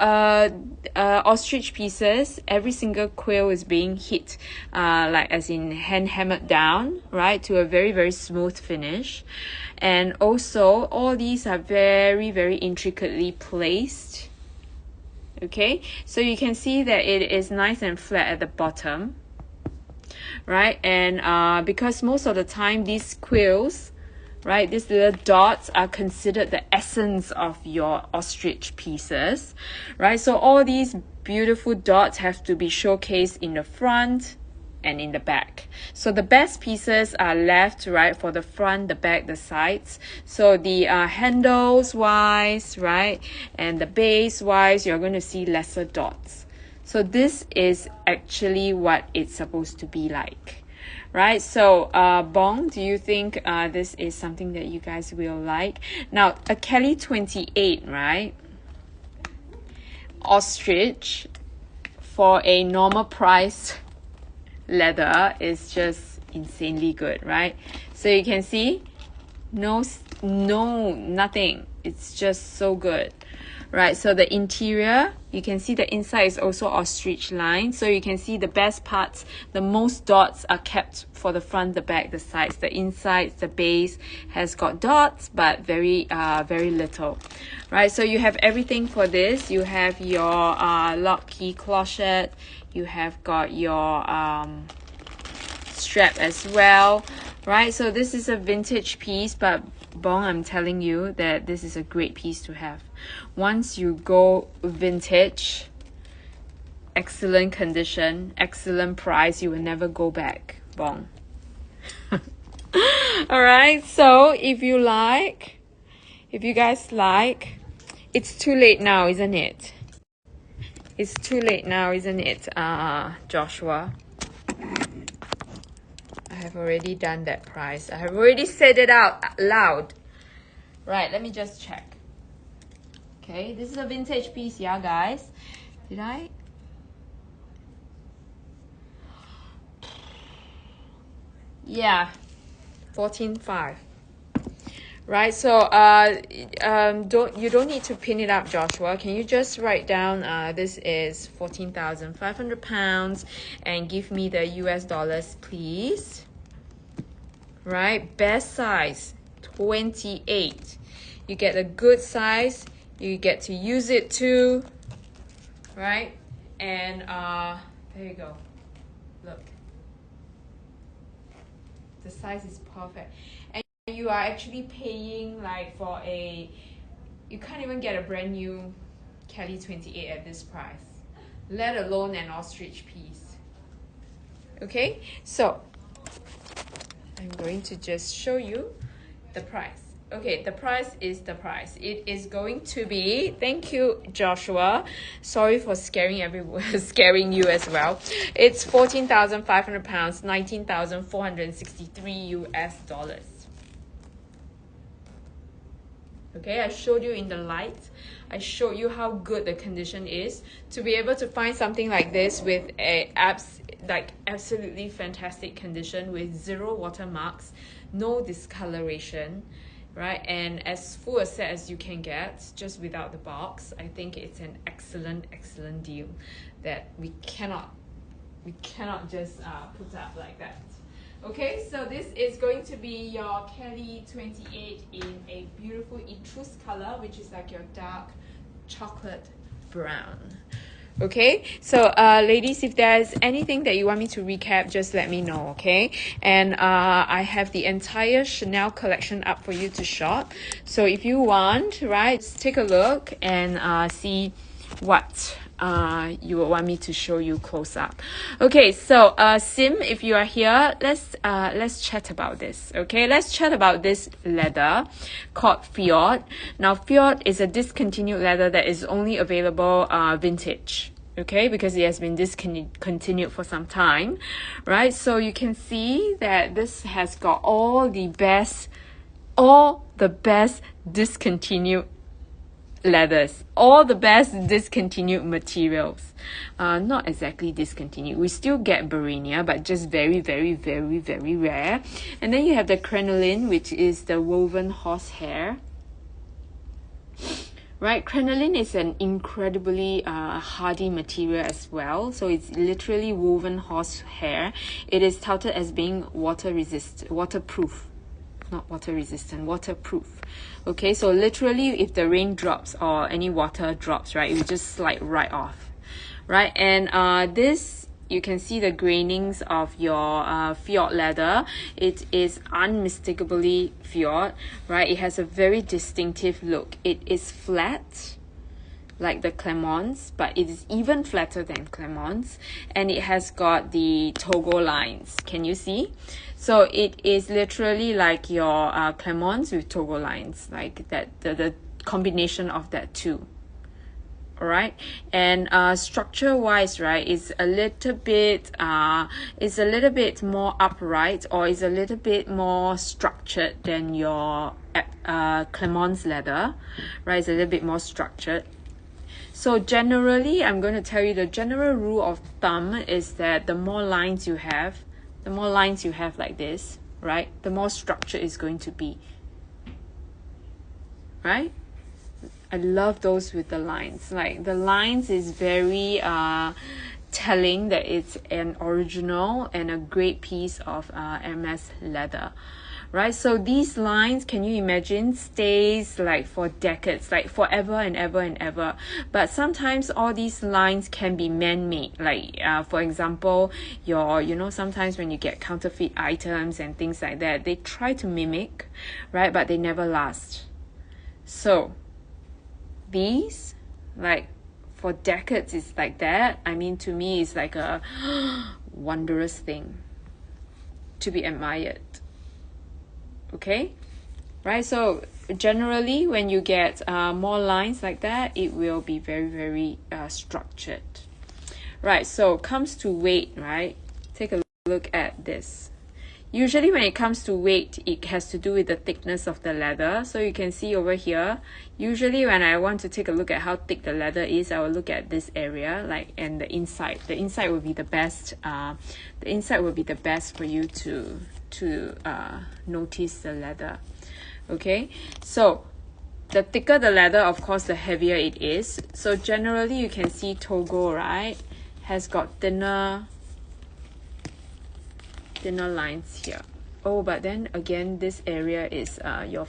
ostrich pieces, every single quill is being hit like as in hand hammered down, right, to a very, very smooth finish. And also all these are very, very intricately placed. Okay, so you can see that it is nice and flat at the bottom, right? And because most of the time these quills, right, these little dots are considered the essence of your ostrich pieces, right? So all these beautiful dots have to be showcased in the front and in the back. So the best pieces are left, right, for the front, the back, the sides. So the handles wise, right, and the base wise, you're going to see lesser dots. So this is actually what it's supposed to be like. Right, so Bong, do you think this is something that you guys will like? Now, a Kelly 28, right? Ostrich for a normal price leather is just insanely good, right? So you can see, nothing. It's just so good. Right, so the interior, you can see the inside is also ostrich line. So you can see the best parts, the most dots are kept for the front, the back, the sides. The inside, the base has got dots, but very little. Right, so you have everything for this. You have your lock key clochette. You have got your strap as well. Right, so this is a vintage piece, but Bong, I'm telling you that this is a great piece to have. Once you go vintage, excellent condition, excellent price, you will never go back, Bong. Alright, so if you guys like, it's too late now, isn't it? It's too late now, isn't it, Joshua? I have already done that price. I have already said it out loud. Right, let me just check. Okay, this is a vintage piece, yeah, guys. Did I? Yeah, 14.5. Right, so you don't need to pin it up, Joshua. Can you just write down this is 14,500 pounds and give me the US dollars, please? Right, best size 28. You get a good size, you get to use it too, right? And there you go. Look, the size is perfect. And you are actually paying like for you can't even get a brand new Kelly 28 at this price, let alone an ostrich piece. Okay, so I'm going to just show you the price. Okay, the price is the price. It is going to be, thank you, Joshua. Sorry for scaring everyone, scaring you as well. It's £14,500, 19,463 US dollars. Okay, I showed you in the light. I showed you how good the condition is. To be able to find something like this with absolutely fantastic condition with 0 watermarks, no discoloration, right, and as full a set as you can get just without the box, I think it's an excellent deal that we cannot just put up like that. Okay, so this is going to be your Kelly 28 in a beautiful Etrusque color, which is like your dark chocolate brown. Okay, so ladies, if there's anything that you want me to recap, just let me know, okay? And I have the entire Chanel collection up for you to shop. So if you want, right, just take a look and see what you would want me to show you close up. Okay, so Sim, if you are here, let's chat about this. Okay, let's chat about this leather called Fjord. Now Fjord is a discontinued leather that is only available vintage. Okay, because it has been discontinued for some time, right? So you can see that this has got all the best discontinued leathers, all the best discontinued materials. Not exactly discontinued, we still get Barinia, but just very rare. And then you have the crinoline, which is the woven horsehair, right? Crinoline is an incredibly hardy material as well, so it's literally woven horsehair. It is touted as being waterproof. Not water resistant, waterproof. Okay, so literally if the rain drops or any water drops, right, it will just slide right off, right? And this, you can see the grainings of your Fjord leather. It is unmistakably Fjord, right? It has a very distinctive look. It is flat like the Clemence, but it is even flatter than Clemence, and it has got the Togo lines. Can you see? So it is literally like your Clemence with Togo lines, like that, the combination of that two. All right, and structure wise, right, is a little bit more upright, or is a little bit more structured than your Clemence leather, right? It's a little bit more structured. So generally, I'm going to tell you the general rule of thumb is that the more lines you have like this, right, the more structure is going to be, right? I love those with the lines. Like the lines is very telling that it's an original and a great piece of Hermes leather. Right, so these lines, can you imagine, stays like for decades, like forever and ever. But sometimes all these lines can be man-made, like for example, sometimes when you get counterfeit items and things like that, they try to mimic, right, but they never last. So these, like for decades, it's like that. I mean, to me, it's like a wondrous thing to be admired. Okay, right? So generally, when you get more lines like that, it will be very structured. Right, so comes to weight, right? Take a look at this. Usually when it comes to weight, it has to do with the thickness of the leather. So you can see over here, usually when I want to take a look at how thick the leather is, I will look at this area, like, and the inside. The inside will be the best. The inside will be the best for you to notice the leather. Okay, so the thicker the leather, of course, the heavier it is. So generally you can see Togo, right, has got thinner lines here. Oh, but then again, this area is your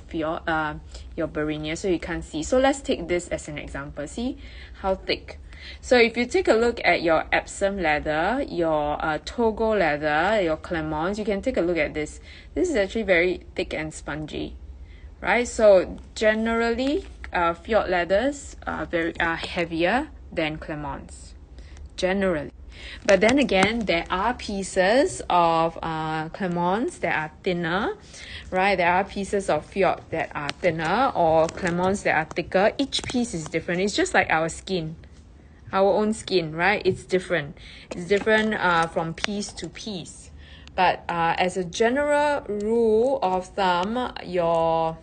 Barinia, so you can't see. So let's take this as an example. See how thick. So if you take a look at your Epsom leather, your Togo leather, your Clemence, you can take a look at this. This is actually very thick and spongy, right? So generally, Fjord leathers are heavier than Clemence. generally. But then again, there are pieces of Clemons that are thinner, right? There are pieces of Fjord that are thinner, or Clemons that are thicker. Each piece is different. It's just like our skin, our own skin, right? It's different. It's different from piece to piece. But as a general rule of thumb, your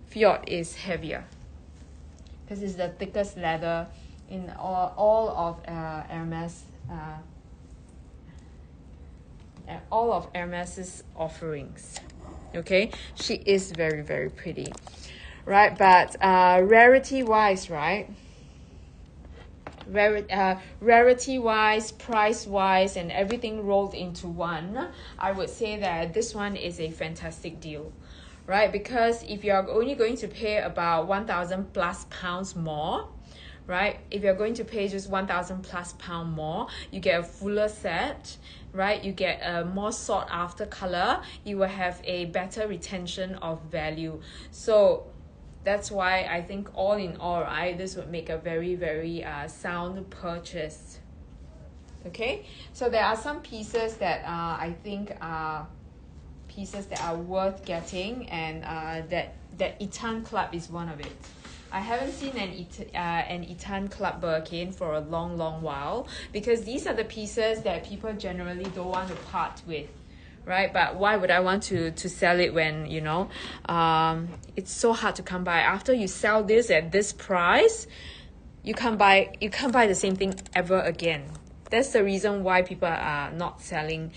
Fjord is heavier because it's the thickest leather in all of Hermes, all of Hermes's offerings. Okay, she is very, very pretty, right? But rarity wise, right? Rarity wise, price wise, and everything rolled into one, I would say that this one is a fantastic deal, right? Because if you're only going to pay about 1,000 plus pounds more, right? If you're going to pay just 1,000 plus pound more, you get a fuller set, right? You get a more sought after color. You will have a better retention of value. So that's why I think all in all, right, this would make a very, very sound purchase. Okay, so there are some pieces that I think are pieces that are worth getting, and that Eton Club is one of it. I haven't seen an Eton Club Birkin for a long, long while, because these are the pieces that people generally don't want to part with, right? But why would I want to sell it when, you know, it's so hard to come by. After you sell this at this price, you can't buy the same thing ever again. That's the reason why people are not selling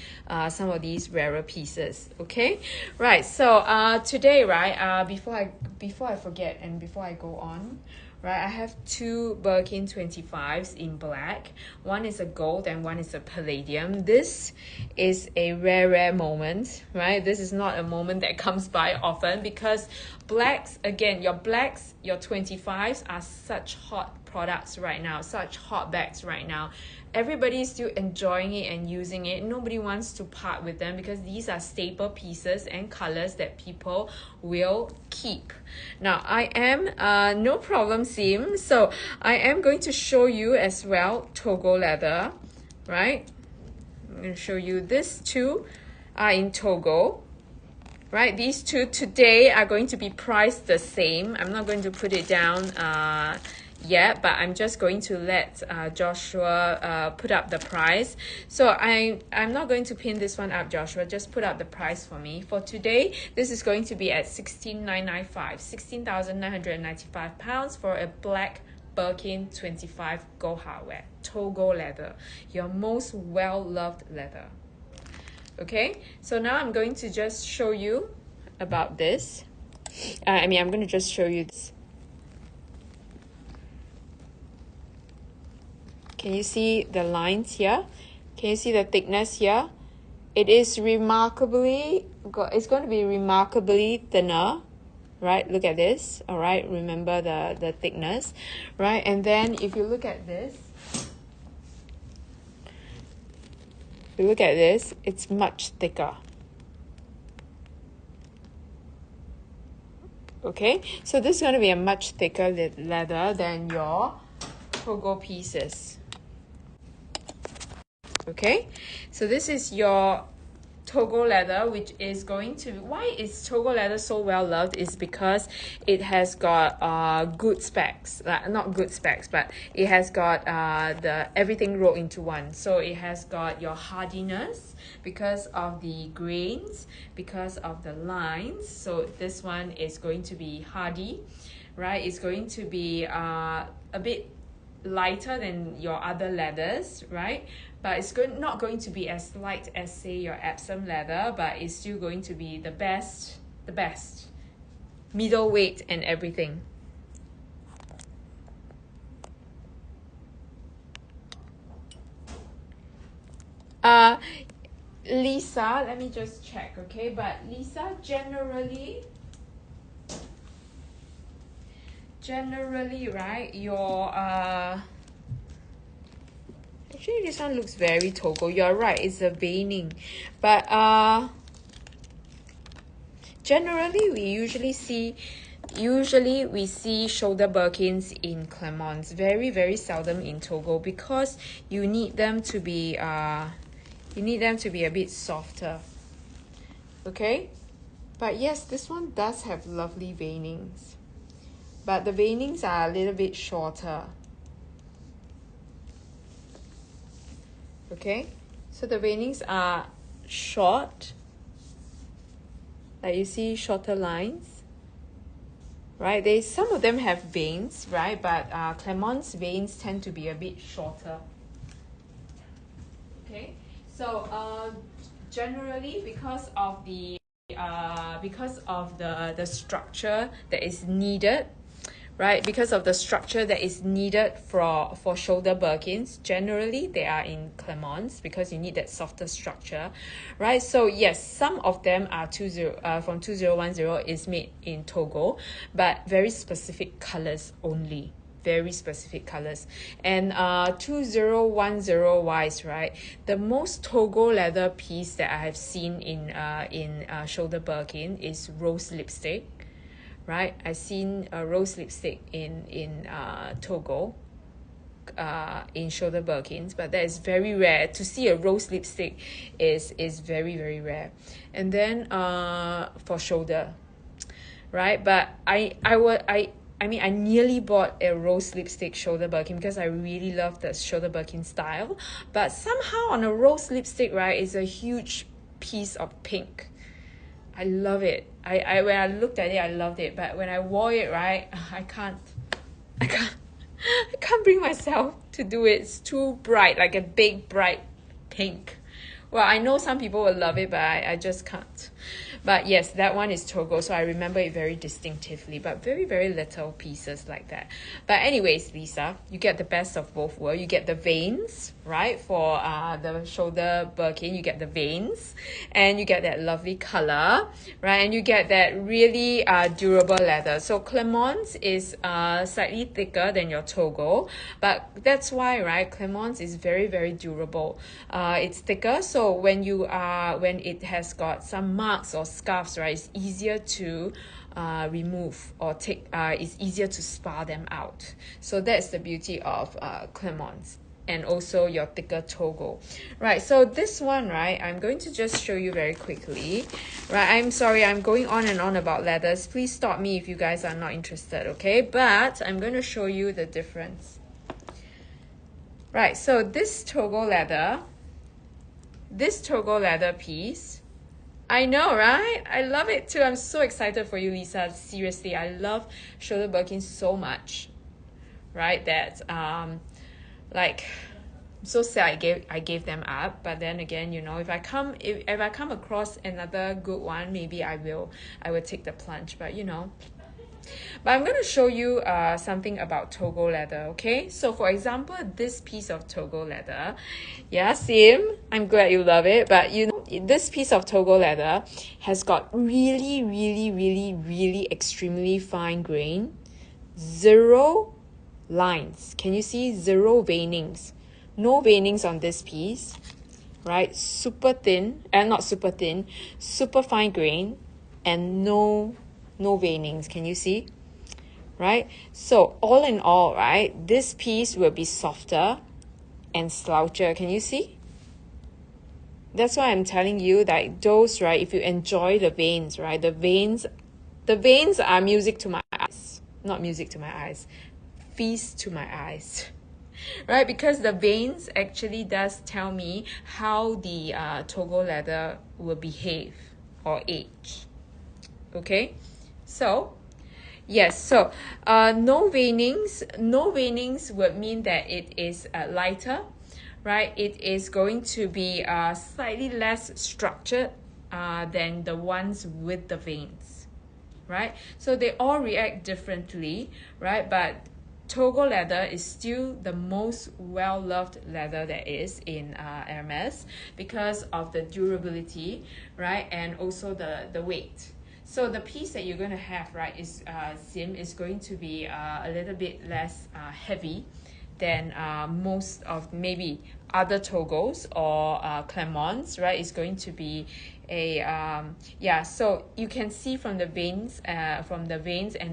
some of these rarer pieces. Okay, right? So today, right? Before I forget and before I go on, right? I have two Birkin 25s in black. One is a gold and one is a palladium. This is a rare moment, right? This is not a moment that comes by often, because blacks, again, your blacks, your 25s are such hot products right now, such hot bags right now. Everybody's still enjoying it and using it. Nobody wants to part with them because these are staple pieces and colors that people will keep. Now, I am no problem Sim, so I am going to show you as well Togo leather, right? I'm going to show you these two are in Togo, right? These two today are going to be priced the same. I'm not going to put it down yet, but I'm just going to let Joshua put up the price. So I'm not going to pin this one up, Joshua. Just put up the price for me. For today, this is going to be at 16,995, 16,995 pounds for a black Birkin 25 gold hardware, Togo leather, your most well-loved leather. Okay, so now I'm going to just show you about this. I'm going to just show you this. Can you see the lines here? Can you see the thickness here? It is remarkably, it's going to be remarkably thinner, right? Look at this, all right? Remember the thickness, right? And then if you look at this, it's much thicker. Okay, so this is going to be a much thicker leather than your Togo pieces. Okay, so this is your Togo leather, which is going to, why is Togo leather so well loved is because it has got good specs, not good specs, but it has got the everything rolled into one. So it has got your hardiness because of the grains, because of the lines. So this one is going to be hardy, right? It's going to be a bit lighter than your other leathers, right? But it's not going to be as light as, say, your Epsom leather, but it's still going to be the best, middleweight and everything. Lisa, let me just check, okay? But Lisa, generally, right, your actually this one looks very Togo. You're right, it's a veining, but generally we usually see usually we see shoulder Birkins in Clemence, very, very seldom in Togo, because you need them to be a bit softer. Okay, but yes, this one does have lovely veinings, but the veinings are a little bit shorter. Okay, so the veinings are short, like you see, shorter lines, right? Some of them have veins, right? But Clemence veins tend to be a bit shorter. Okay, so generally because of the structure that is needed, right? Because of the structure that is needed for shoulder Birkins, generally they are in Clemence because you need that softer structure, right? So yes, some of them are from 2010 is made in Togo, but very specific colors only. Very specific colors. And 2010 wise, right, the most Togo leather piece that I have seen in shoulder Birkin is rose lipstick, right? I've seen a rose lipstick in Togo, in shoulder Birkins, but that is very rare. To see a rose lipstick is very, very rare. And then for shoulder, right? But I mean, I nearly bought a rose lipstick shoulder Birkin because I really love the shoulder Birkin style. But somehow on a rose lipstick, right, is a huge piece of pink. I love it. I when I looked at it, I loved it. But when I wore it, right, I can't bring myself to do it. It's too bright, like a big bright pink. Well, I know some people will love it, but I just can't. But yes, that one is Togo, so I remember it very distinctively, but very, very little pieces like that. But anyways, Lisa, you get the best of both worlds. You get the veins, right? For the shoulder Birkin, you get the veins, and you get that lovely color, right? And you get that really durable leather. So Clemence is slightly thicker than your Togo, but that's why, right? Clemence is very, very durable. It's thicker, so when it has got some marks or scuffs, right, it's easier to remove or take. It's easier to spar them out. So that's the beauty of Clemence, and also your thicker Togo, right? So this one, right, I'm going to just show you very quickly, right? I'm sorry, I'm going on and on about leathers. Please stop me if you guys are not interested, okay? But I'm going to show you the difference, right? So this Togo leather piece, I know, right? I love it too. I'm so excited for you, Lisa. Seriously, I love shoulder Birkin so much, right? That like, I'm so sad I gave them up. But then again, you know, if I come across another good one, maybe I will take the plunge. But you know. But I'm going to show you something about Togo leather, okay? So for example, this piece of Togo leather, yeah, Sim, I'm glad you love it, but you know, this piece of Togo leather has got really, really, really, really extremely fine grain, 0 lines. Can you see? 0 veinings. No veinings on this piece, right? Super thin, not super thin, super fine grain, and no veinings. Can you see? Right? So all in all, right, this piece will be softer and sloucher. Can you see? That's why I'm telling you that those, right, if you enjoy the veins, right, the veins are music to my eyes. Not music to my eyes, feast to my eyes. Right? Because the veins actually does tell me how the Togo leather will behave or age. Okay? So yes, so no veinings would mean that it is lighter, right? It is going to be slightly less structured than the ones with the veins, right? So they all react differently, right? But Togo leather is still the most well-loved leather there is in Hermes because of the durability, right? And also the weight. So the piece that you're going to have, right, is Sim is going to be a little bit less heavy than most of maybe other Togos or Clermonts, right, is going to be a yeah, so you can see from the veins and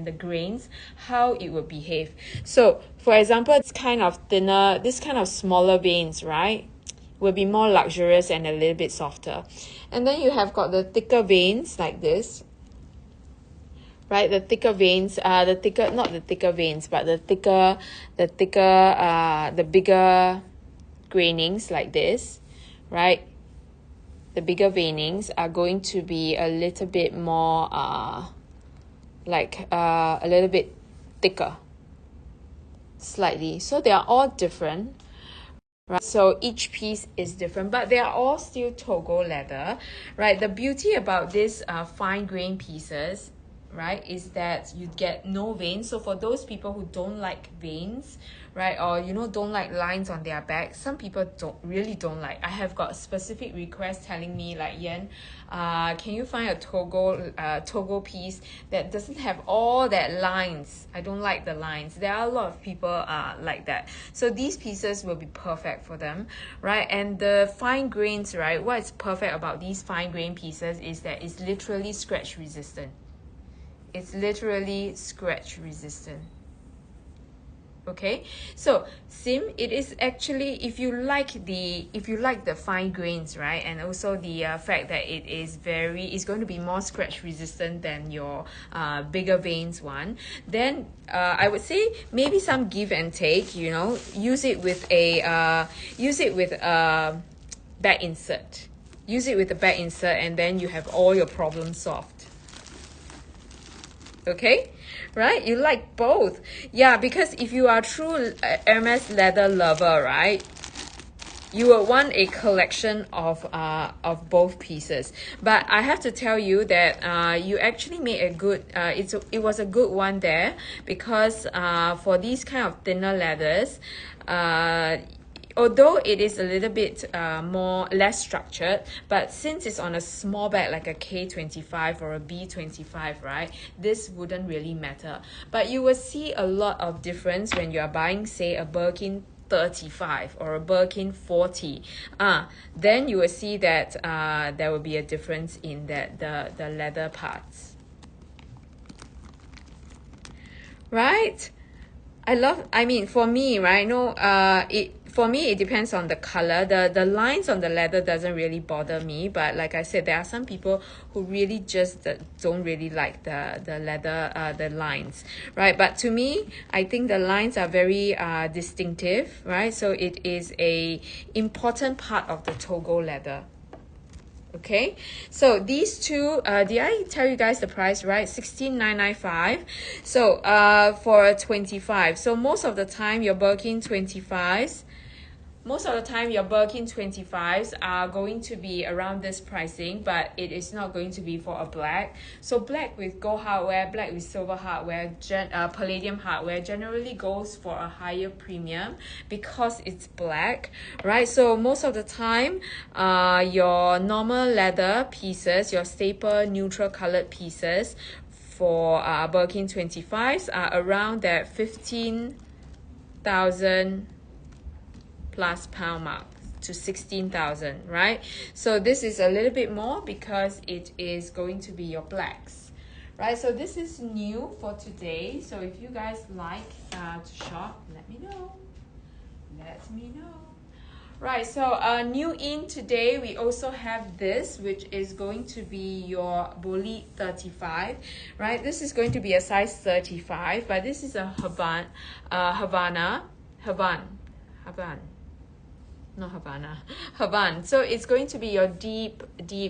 the grains how it will behave. So for example, it's kind of thinner, this kind of smaller veins, right, will be more luxurious and a little bit softer. And then you have got the thicker veins like this, right? The thicker veins, the bigger grainings like this, right? The bigger veinings are going to be a little bit more, a little bit thicker, slightly. So they are all different. Right, so each piece is different, but they are all still Togo leather, right? The beauty about these fine grain pieces, right, is that you get no veins. So for those people who don't like veins, right, or don't like lines on their back, some people don't like. I have got specific requests telling me like, Yen, can you find a Togo piece that doesn't have all that lines? I don't like the lines. There are a lot of people like that. So these pieces will be perfect for them, right? And the fine grains, right, what is perfect about these fine grain pieces is that it's literally scratch resistant. It's literally scratch resistant. Okay, so Sim, it is actually, if you like the fine grains, right, and also the fact that it's going to be more scratch resistant than your bigger veins one, then I would say maybe some give and take. Use it with a back insert. Use it with a back insert, and then you have all your problems solved. Okay, right? You like both. Yeah, because if you are a true Hermes leather lover, right, you will want a collection of both pieces. But I have to tell you that you actually made a good it was a good one there, because for these kind of thinner leathers, although it is a little bit less structured, but since it's on a small bag like a K25 or a B25, right, this wouldn't really matter. But you will see a lot of difference when you are buying, say, a Birkin 35 or a Birkin 40. Then you will see that there will be a difference in the leather parts, right? For me, right, for me, it depends on the color. The lines on the leather doesn't really bother me, but like I said, there are some people who really just don't really like the leather, the lines, right? But to me, I think the lines are very distinctive, right? So it is a important part of the Togo leather. Okay, so these two, did I tell you guys the price, right? 16,995. So for a 25, so most of the time your Birkin 25s are going to be around this pricing, but it is not going to be for a black. So black with gold hardware, black with silver hardware, palladium hardware generally goes for a higher premium because it's black, right? So most of the time, your normal leather pieces, your staple neutral colored pieces for Birkin 25s are around that 15,000 plus pound mark to 16,000, right? So this is a little bit more because it is going to be your blacks, right? So this is new for today. So if you guys like to shop, let me know. Right, so new in today, we also have this, which is going to be your Bolide 35, right? This is going to be a size 35, but this is a Havana, not Havana, Havan. So it's going to be your deep,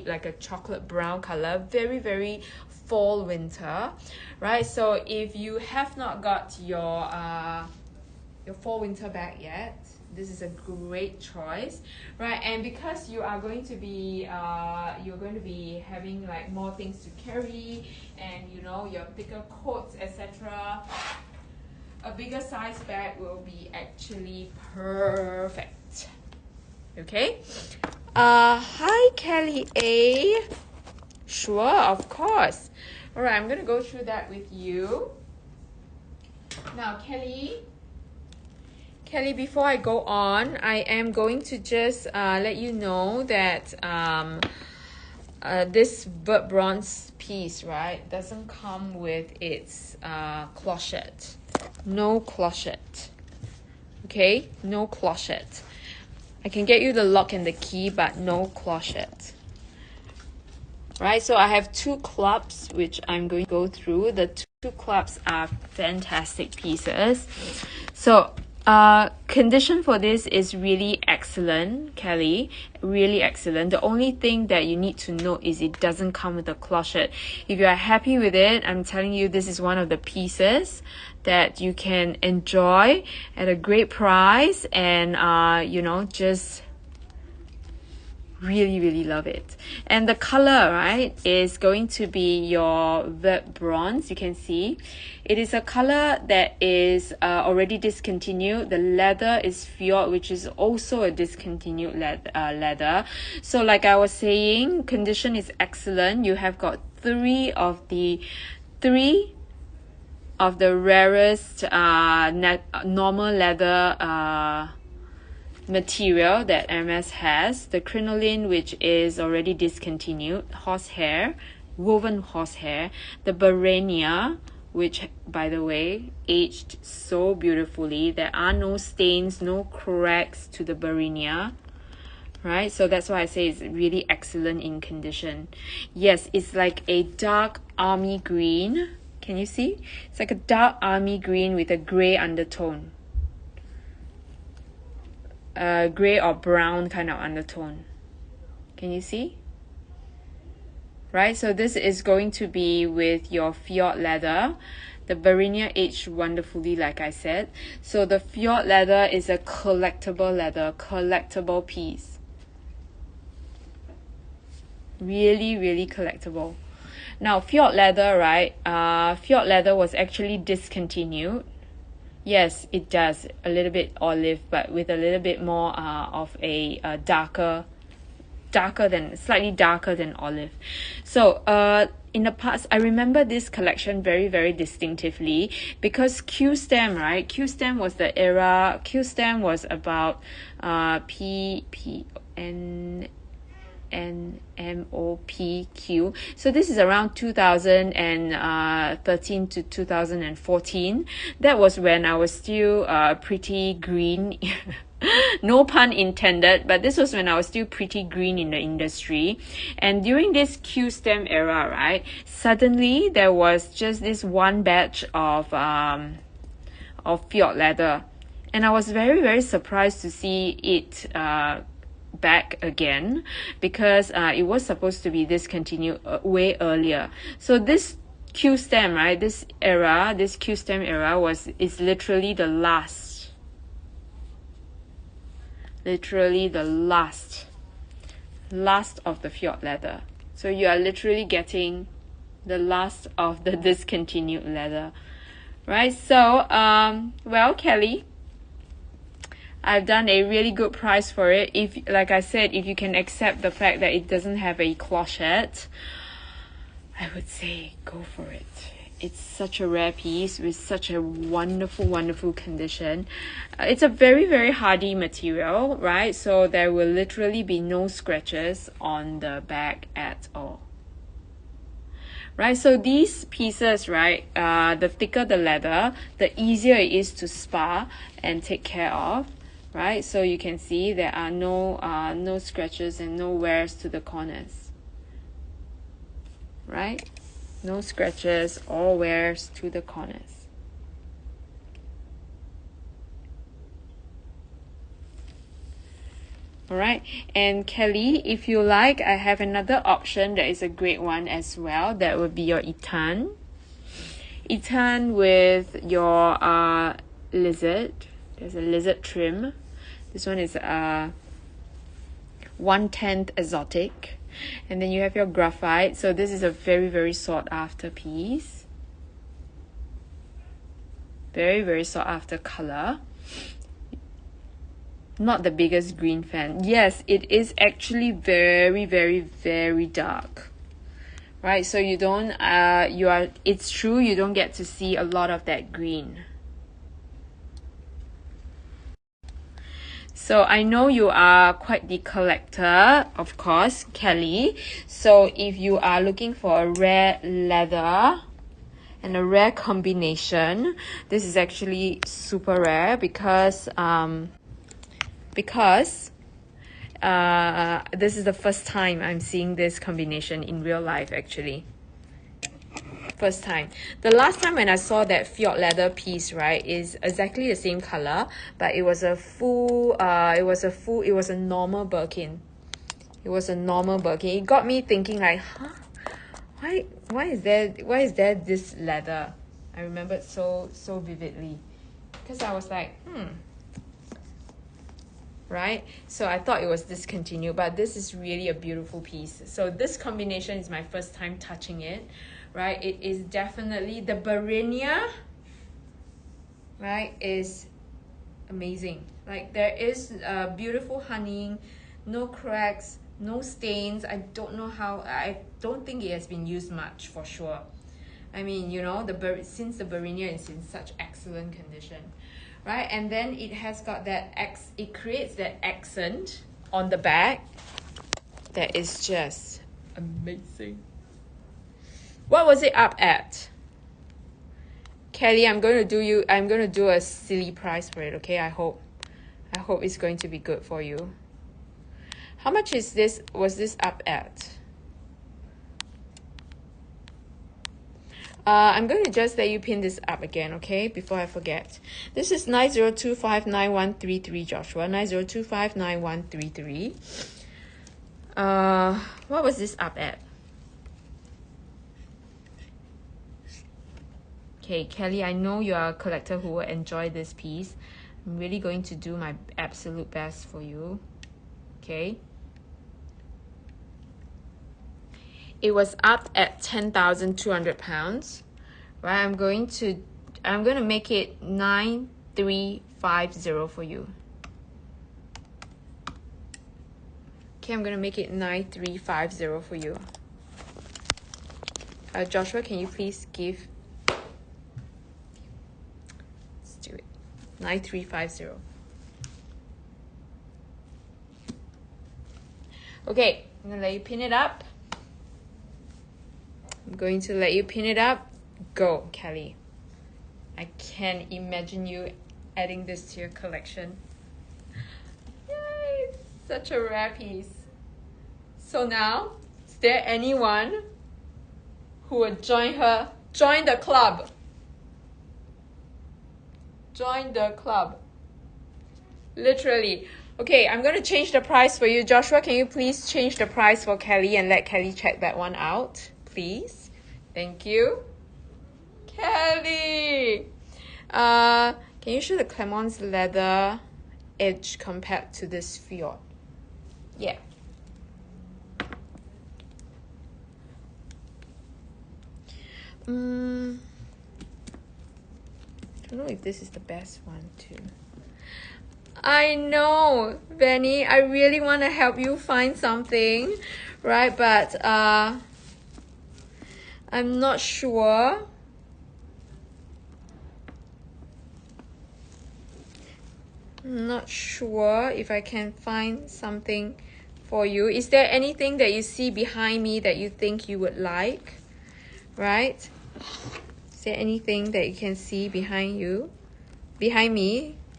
like a chocolate brown color, very, very fall winter, right? So if you have not got your fall winter bag yet, this is a great choice, right? And because you are going to be you're going to be having like more things to carry, and your thicker coats, etc., a bigger size bag will be actually perfect. Okay. Hi Kelly A. Sure, of course. All right, I'm gonna go through that with you now. Kelly Kelly, before I go on, I am going to just let you know that this Vert Bronze piece, right, doesn't come with its clochette. No clochette. Okay, no clochette. I can get you the lock and the key, but no clochette. Right, so I have two clubs which I'm going to go through. The two clubs are fantastic pieces. So condition for this is really excellent, Kelly. Really excellent. The only thing that you need to note is it doesn't come with a clochette. If you are happy with it, I'm telling you, this is one of the pieces that you can enjoy at a great price, and you know, just really love it. And the color, right, is going to be your Vert Bronze. You can see it is a color that is already discontinued. The leather is Fjord, which is also a discontinued leather. So like I was saying, condition is excellent. You have got three of the rarest normal leather material that Hermes has. The crinoline, which is already discontinued, horsehair, woven horsehair, the Barenia, which by the way aged so beautifully. There are no stains, no cracks to the Barenia, right? So that's why I say it's really excellent in condition. Yes, it's like a dark army green. Can you see? It's like a dark army green with a gray undertone. Gray or brown kind of undertone. Can you see? Right, so this is going to be with your Fjord leather. The Barenia aged wonderfully, like I said. So the Fjord leather is a collectible leather, collectible piece. Really collectible. Now Fjord leather, right? Fjord leather was actually discontinued. Yes, it does. A little bit olive, but with a little bit more of a slightly darker than olive. So in the past, I remember this collection very distinctively because Q-Stem, right? Q-Stem was the era. Q-Stem was about NMOPQ. So this is around 2013 to 2014. That was when I was still pretty green. No pun intended, but this was when I was still pretty green in the industry. And during this Q-Stem era, right, suddenly there was just this one batch of Fjord leather, and I was very surprised to see it back again, because it was supposed to be discontinued way earlier. So this Q-Stem, right, this Q-Stem era is literally the last of the Fjord leather. So you are literally getting the last of the discontinued leather, right? So well, Kelly, I've done a really good price for it. If, like I said, if you can accept the fact that it doesn't have a clochette, I would say go for it. It's such a rare piece with such a wonderful condition. It's a very hardy material, right? So there will literally be no scratches on the back at all. Right, so these pieces, right, the thicker the leather, the easier it is to spa and take care of. Right, so you can see there are no scratches and no wears to the corners. Right, no scratches or wears to the corners. Alright, and Kelly, if you like, I have another option that is a great one as well. That would be your Etan with your lizard. There's a lizard trim. This one is 1/10 exotic, and then you have your graphite. So this is a very sought after piece. Very sought after color. Not the biggest green fan. Yes, it is actually very dark. Right, so you don't it's true, you don't get to see a lot of that green. So I know you are quite the collector, of course, Kelly. So if you are looking for a rare leather and a rare combination, this is actually super rare because this is the first time I'm seeing this combination in real life, actually. First time. The last time when I saw that fjord leather piece, right, is exactly the same color, but it was a normal Birkin. It was a normal Birkin. It got me thinking like, huh? Why is there this leather? I remembered so vividly. Because I was like, right? So I thought it was discontinued, but this is really a beautiful piece. So this combination is my first time touching it, right? It is definitely the Barinia, right? Is amazing. Like there is beautiful honeying, no cracks, no stains. I don't know how. I don't think it has been used much for sure. I mean, you know, since the Barinia is in such excellent condition, right? And then it has got that it creates that accent on the back that is just amazing. What was it up at? Kelly, I'm going to do a silly price for it, okay? I hope it's going to be good for you. How much was this up at? I'm going to just let you pin this up again, okay? Before I forget. This is 90259133, Joshua. 90259133. What was this up at? Okay, Kelly, I know you're a collector who will enjoy this piece. I'm really going to do my absolute best for you. Okay. It was up at 10,200 pounds, right? I'm going to make it 9350 for you. Okay, I'm going to make it 9350 for you. Joshua, can you please give? Let's do it. 9350. Okay, I'm going to let you pin it up. I'm going to let you pin it up. Go, Kelly. I can imagine you adding this to your collection. Yay! Such a rare piece. So now, is there anyone who would join her? Join the club. Join the club. Literally. Okay, I'm going to change the price for you. Joshua, can you please change the price for Kelly and let Kelly check that one out? Please. Thank you. Kelly! Can you show the Clemence leather edge compared to this fjord? Yeah. I don't know if this is the best one too. I know, Benny. I really want to help you find something, right? But I'm not sure. I'm not sure if I can find something for you. Is there anything that you see behind me that you think you would like? Right? Is there anything that you can see behind me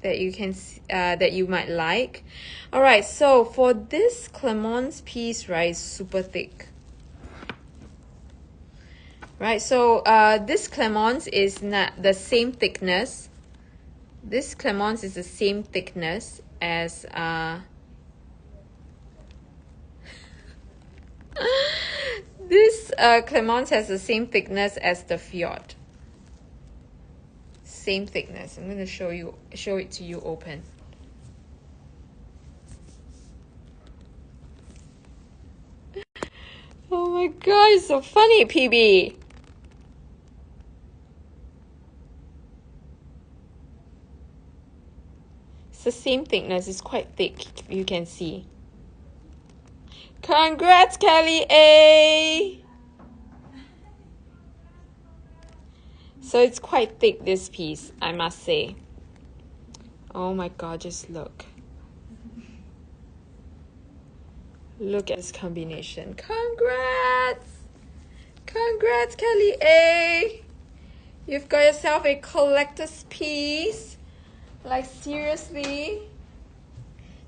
that you can that you might like? All right, so for this Clemence piece, right, it's super thick. Right, so this Clemence is not the same thickness. This Clemence is the same thickness as this Clemence has the same thickness as the fjord. Same thickness. I'm going to show it to you open. Oh my god, it's so funny, PB. It's the same thickness. It's quite thick, you can see. Congrats, Kelly A! So it's quite thick, this piece, I must say. Oh my god, just look. Look at this combination. Congrats! Congrats, Kelly A! You've got yourself a collector's piece. Like, seriously?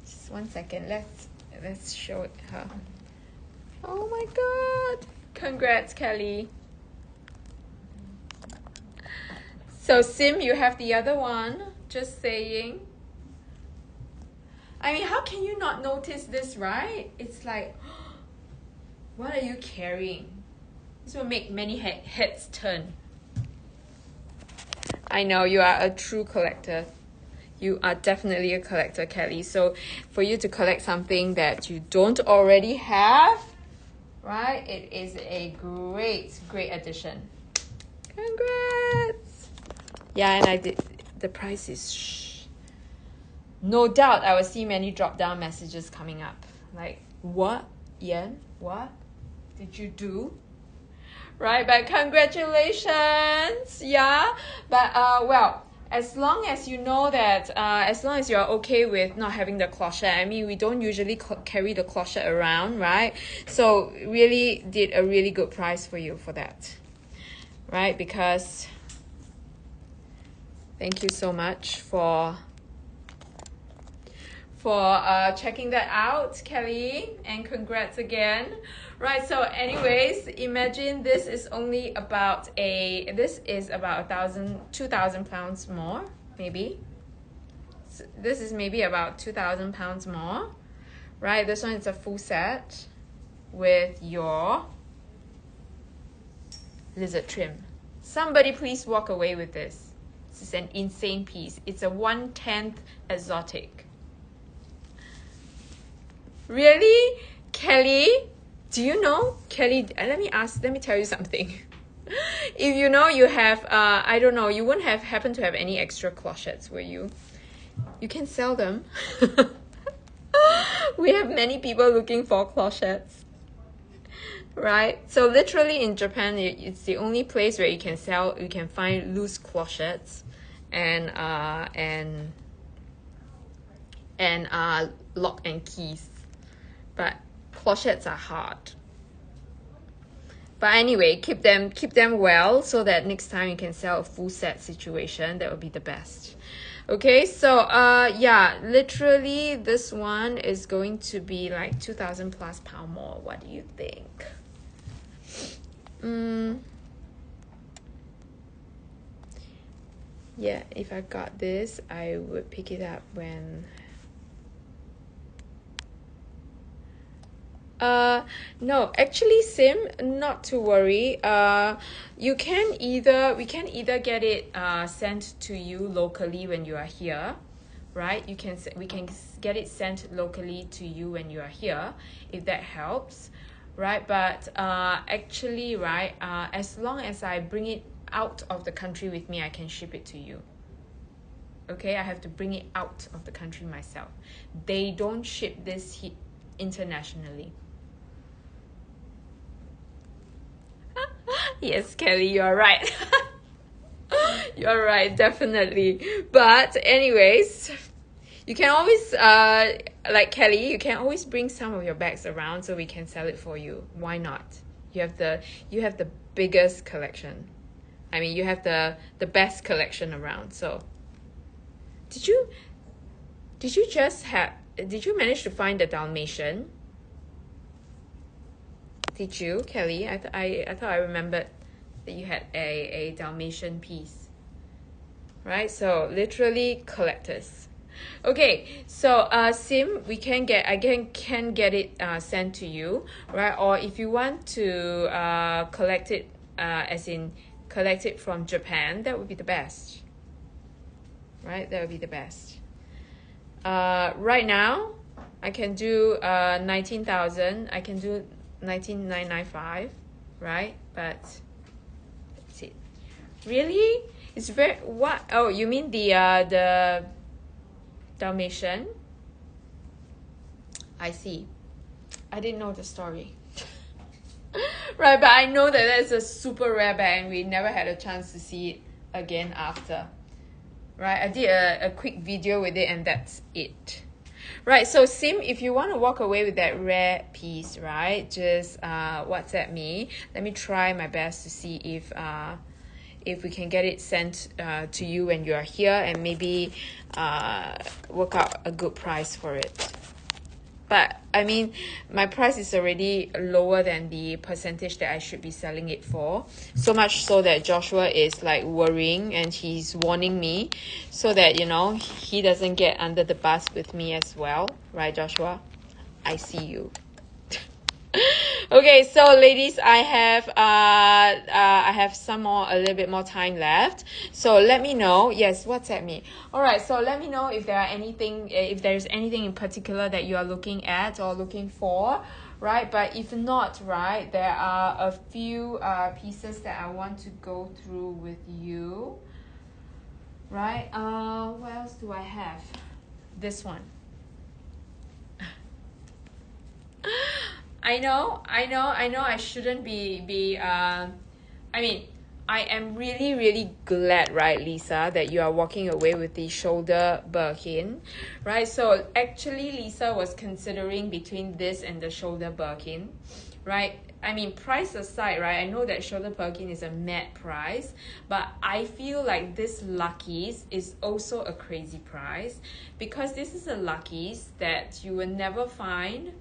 Just 1 second. Let's show it her. Oh my god! Congrats, Kelly. So, Sim, you have the other one. Just saying. I mean, how can you not notice this, right? It's like, what are you carrying? This will make many heads turn. I know, you are a true collector. You are definitely a collector, Kelly. So for you to collect something that you don't already have, right? It is a great addition. Congrats! Yeah, and I did. The price is no doubt I will see many drop-down messages coming up. Like, what? Yen? What did you do? Right, but congratulations. Yeah, but well, as long as you know that, as long as you're okay with not having the clochette, I mean, we don't usually carry the clochette around, right? So really did a really good price for you for that, right? Because thank you so much for checking that out, Kelly, and congrats again. Right, so anyways, imagine this is only about this is about 2,000 pounds more, maybe. So this is maybe about 2,000 pounds more, right? This one is a full set with your lizard trim. Somebody please walk away with this. This is an insane piece. It's a 1/10 exotic. Really? Kelly? Do you know? Kelly, let me tell you something. If you know you have, I don't know, you wouldn't have happened to have any extra clochettes, will you? You can sell them. We have many people looking for clochettes. Right? So literally in Japan, it's the only place where you can find loose clochettes and lock and keys. But clochettes are hard. But anyway, keep them well so that next time you can sell a full set situation. That would be the best. Okay, so yeah, literally this one is going to be like 2,000 plus pound more. What do you think? Yeah, if I got this, I would pick it up when no, actually, Sim, not to worry. We can either get it sent to you locally when you are here, right? We can get it sent locally to you when you are here, if that helps, right? But actually, right, as long as I bring it out of the country with me, I can ship it to you. Okay, I have to bring it out of the country myself. They don't ship this internationally. Yes, Kelly, you're right. You're right, definitely. But anyways, you can always like Kelly, you can always bring some of your bags around so we can sell it for you. Why not? You have the biggest collection. I mean, you have the best collection around. So did you manage to find the Dalmatian? Did you, Kelly? I thought I remembered that you had a Dalmatian piece. Right? So literally collectors. Okay, so Sim, I can get it sent to you, right? Or if you want to collect it as in collect it from Japan, that would be the best. Right? That would be the best. Right now I can do 19,000. I can do 19,995, right? But that's it. Really? It's very what? Oh, you mean the Dalmatian? I see. I didn't know the story. Right, but I know that that's a super rare bag and we never had a chance to see it again after. Right, I did a quick video with it and that's it. Right, so Sim, if you want to walk away with that rare piece, right, just WhatsApp me. Let me try my best to see if we can get it sent to you when you are here, and maybe work out a good price for it. But I mean, my price is already lower than the percentage that I should be selling it for. So much so that Joshua is like worrying, and he's warning me so that, you know, he doesn't get under the bus with me as well. Right, Joshua? I see you. Okay, so ladies, I have a little bit more time left. So let me know. Yes, WhatsApp me. All right, so let me know if there's anything in particular that you are looking at or looking for, right? But if not, right, there are a few pieces that I want to go through with you, right? What else do I have? This one. I know. I shouldn't be. I mean, I am really, really glad, right, Lisa, that you are walking away with the shoulder Birkin, right? So actually, Lisa was considering between this and the shoulder Birkin, right? I mean, price aside, right? I know that shoulder Birkin is a mad price, but I feel like this Lucky's is also a crazy price, because this is a Lucky's that you will never find,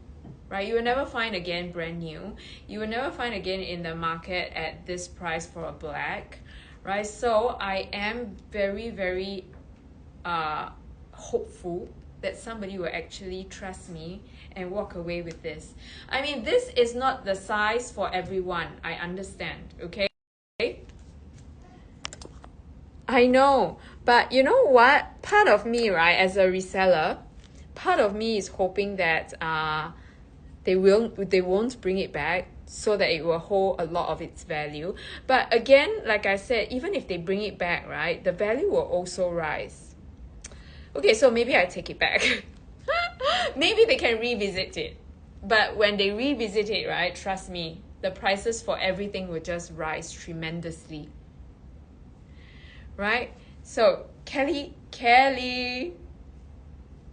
right? You will never find again brand new. You will never find again in the market at this price for a black, right? So I am very, very hopeful that somebody will actually trust me and walk away with this. I mean, this is not the size for everyone. I understand, okay? I know, but you know what? Part of me, right, as a reseller, part of me is hoping that they won't bring it back so that it will hold a lot of its value. But again, like I said, even if they bring it back, right, the value will also rise. Okay, so maybe I take it back. Maybe they can revisit it. But when they revisit it, right, trust me, the prices for everything will just rise tremendously. Right? So, Kelly,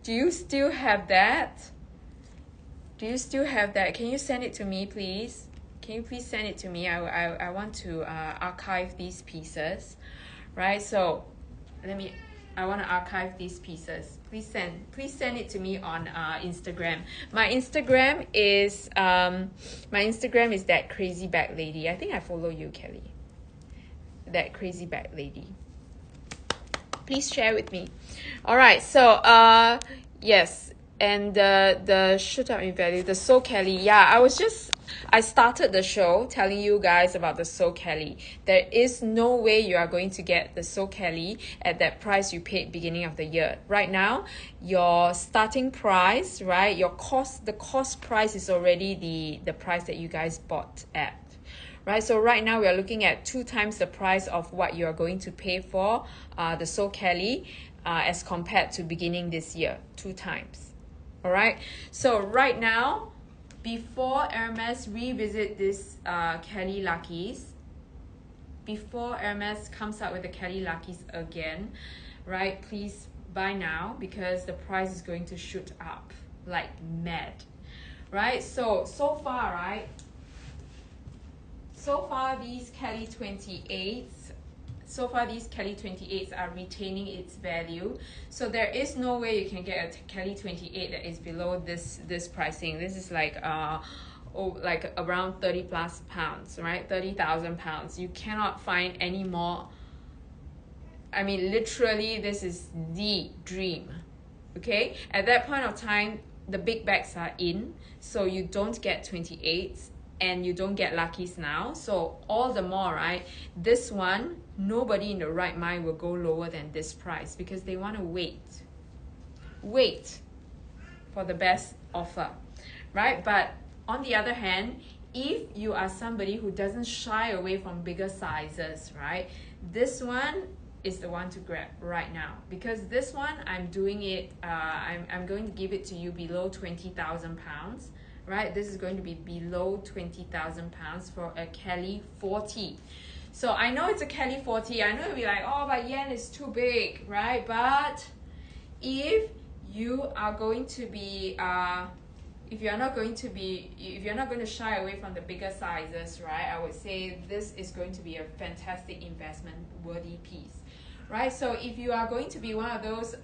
do you still have that? Do you still have that? Can you send it to me, please? Can you please send it to me? I want to archive these pieces, right? So I want to archive these pieces. Please send it to me on Instagram. My Instagram is that crazy bag lady. I think I follow you, Kelly. That crazy bag lady. Please share with me. All right, so yes, and the shoot up in value, the So Kelly. Yeah, I started the show telling you guys about the So Kelly. There is no way you are going to get the So Kelly at that price you paid beginning of the year. Right now, your starting price, right, the cost price is already the price that you guys bought at. Right, so right now we are looking at 2 times the price of what you are going to pay for the So Kelly as compared to beginning this year, 2 times. All right, so right now, before Hermes revisit this Kelly Lucky's, before Hermes comes out with the Kelly Lucky's again, right, please buy now, because the price is going to shoot up like mad, right? So far, right, so far these Kelly 28s are retaining its value. So there is no way you can get a Kelly 28 that is below this pricing. This is like like around 30 plus pounds, right? 30,000 pounds. You cannot find any more. I mean, literally, this is the dream. Okay, at that point of time, the big bags are in, so you don't get 28s and you don't get Lucky's now. So all the more, right, this one, nobody in the right mind will go lower than this price, because they want to wait for the best offer, right? But on the other hand, if you are somebody who doesn't shy away from bigger sizes, right, this one is the one to grab right now, because this one I'm doing it I'm going to give it to you below 20,000 pounds, right? This is going to be below 20,000 pounds for a Kelly 40. So I know it's a Kelly 40. I know you'll be like, oh, but yen is too big, right? But if you are going to be if you're not going to shy away from the bigger sizes, right, I would say this is going to be a fantastic investment worthy piece, right? So if you are going to be one of those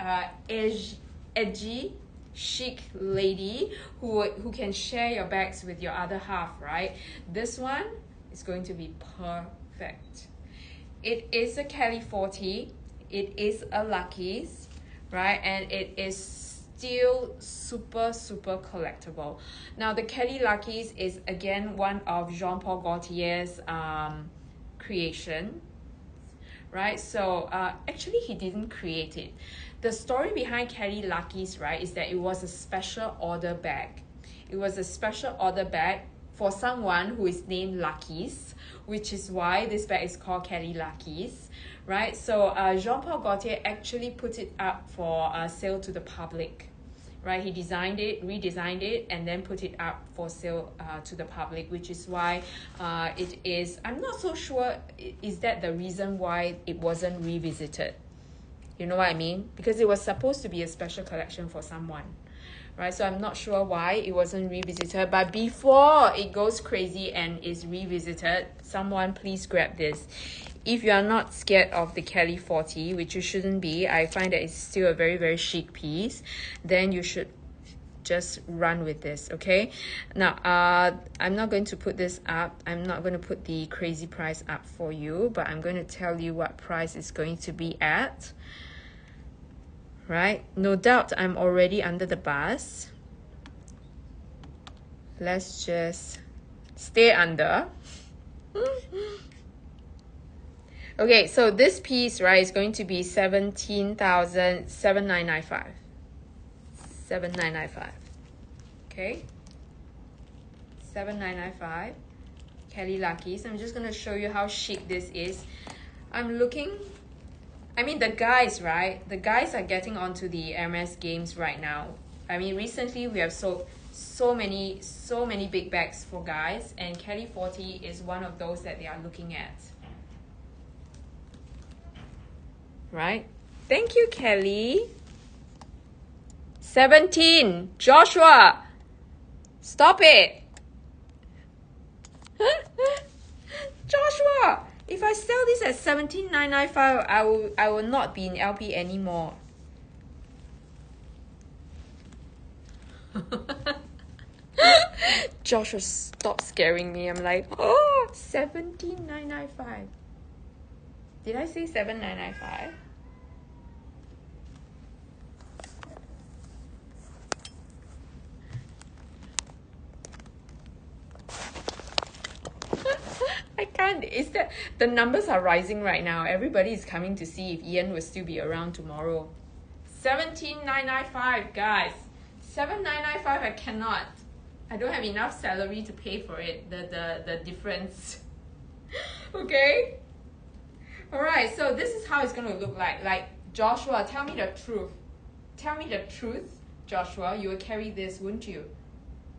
edgy chic lady who can share your bags with your other half, right, this one is going to be perfect. It is a Kelly 40, it is a Lucky's, right, and it is still super collectible. Now the Kelly Lucky's is again one of Jean Paul Gaultier's creation, right? So actually he didn't create it. The story behind Kelly Lucky's, right, is that it was a special order bag. It was a special order bag for someone who is named Lucky's, which is why this bag is called Kelly Lucky's, right? So Jean Paul Gaultier actually put it up for sale to the public, right? He designed it, redesigned it, and then put it up for sale to the public, which is why it is, I'm not so sure, is that the reason why it wasn't revisited? You know what I mean? Because it was supposed to be a special collection for someone, right? So I'm not sure why it wasn't revisited, but before it goes crazy and is revisited, someone please grab this. If you are not scared of the Kelly 40, which you shouldn't be, I find that it's still a very chic piece, then you should just run with this, okay? Now I'm not going to put this up, I'm not going to put the crazy price up for you, but I'm going to tell you what price it's going to be at, right? No doubt I'm already under the bus. Let's just stay under. Okay, so this piece, right, is going to be 17,7995. 7995. Okay, 7995. Kelly Lucky's. I'm just gonna show you how chic this is. I'm looking. I mean, the guys, right? The guys are getting onto the Hermes games right now. I mean, recently we have sold so many big bags for guys, and Kelly 40 is one of those that they are looking at. Right? Thank you, Kelly. 17. Joshua, stop it. Joshua, if I sell this at 17,995, I will not be in LP anymore. Joshua, stop scaring me. I'm like, oh, 17,995. Did I say 7,995? I can't. Is that the numbers are rising right now? Everybody is coming to see if Ian will still be around tomorrow. 17,995, guys. 7,995. I cannot. I don't have enough salary to pay for it. The difference. Okay. All right. So this is how it's gonna look like. Like, Joshua, tell me the truth. Tell me the truth, Joshua. You would carry this, wouldn't you?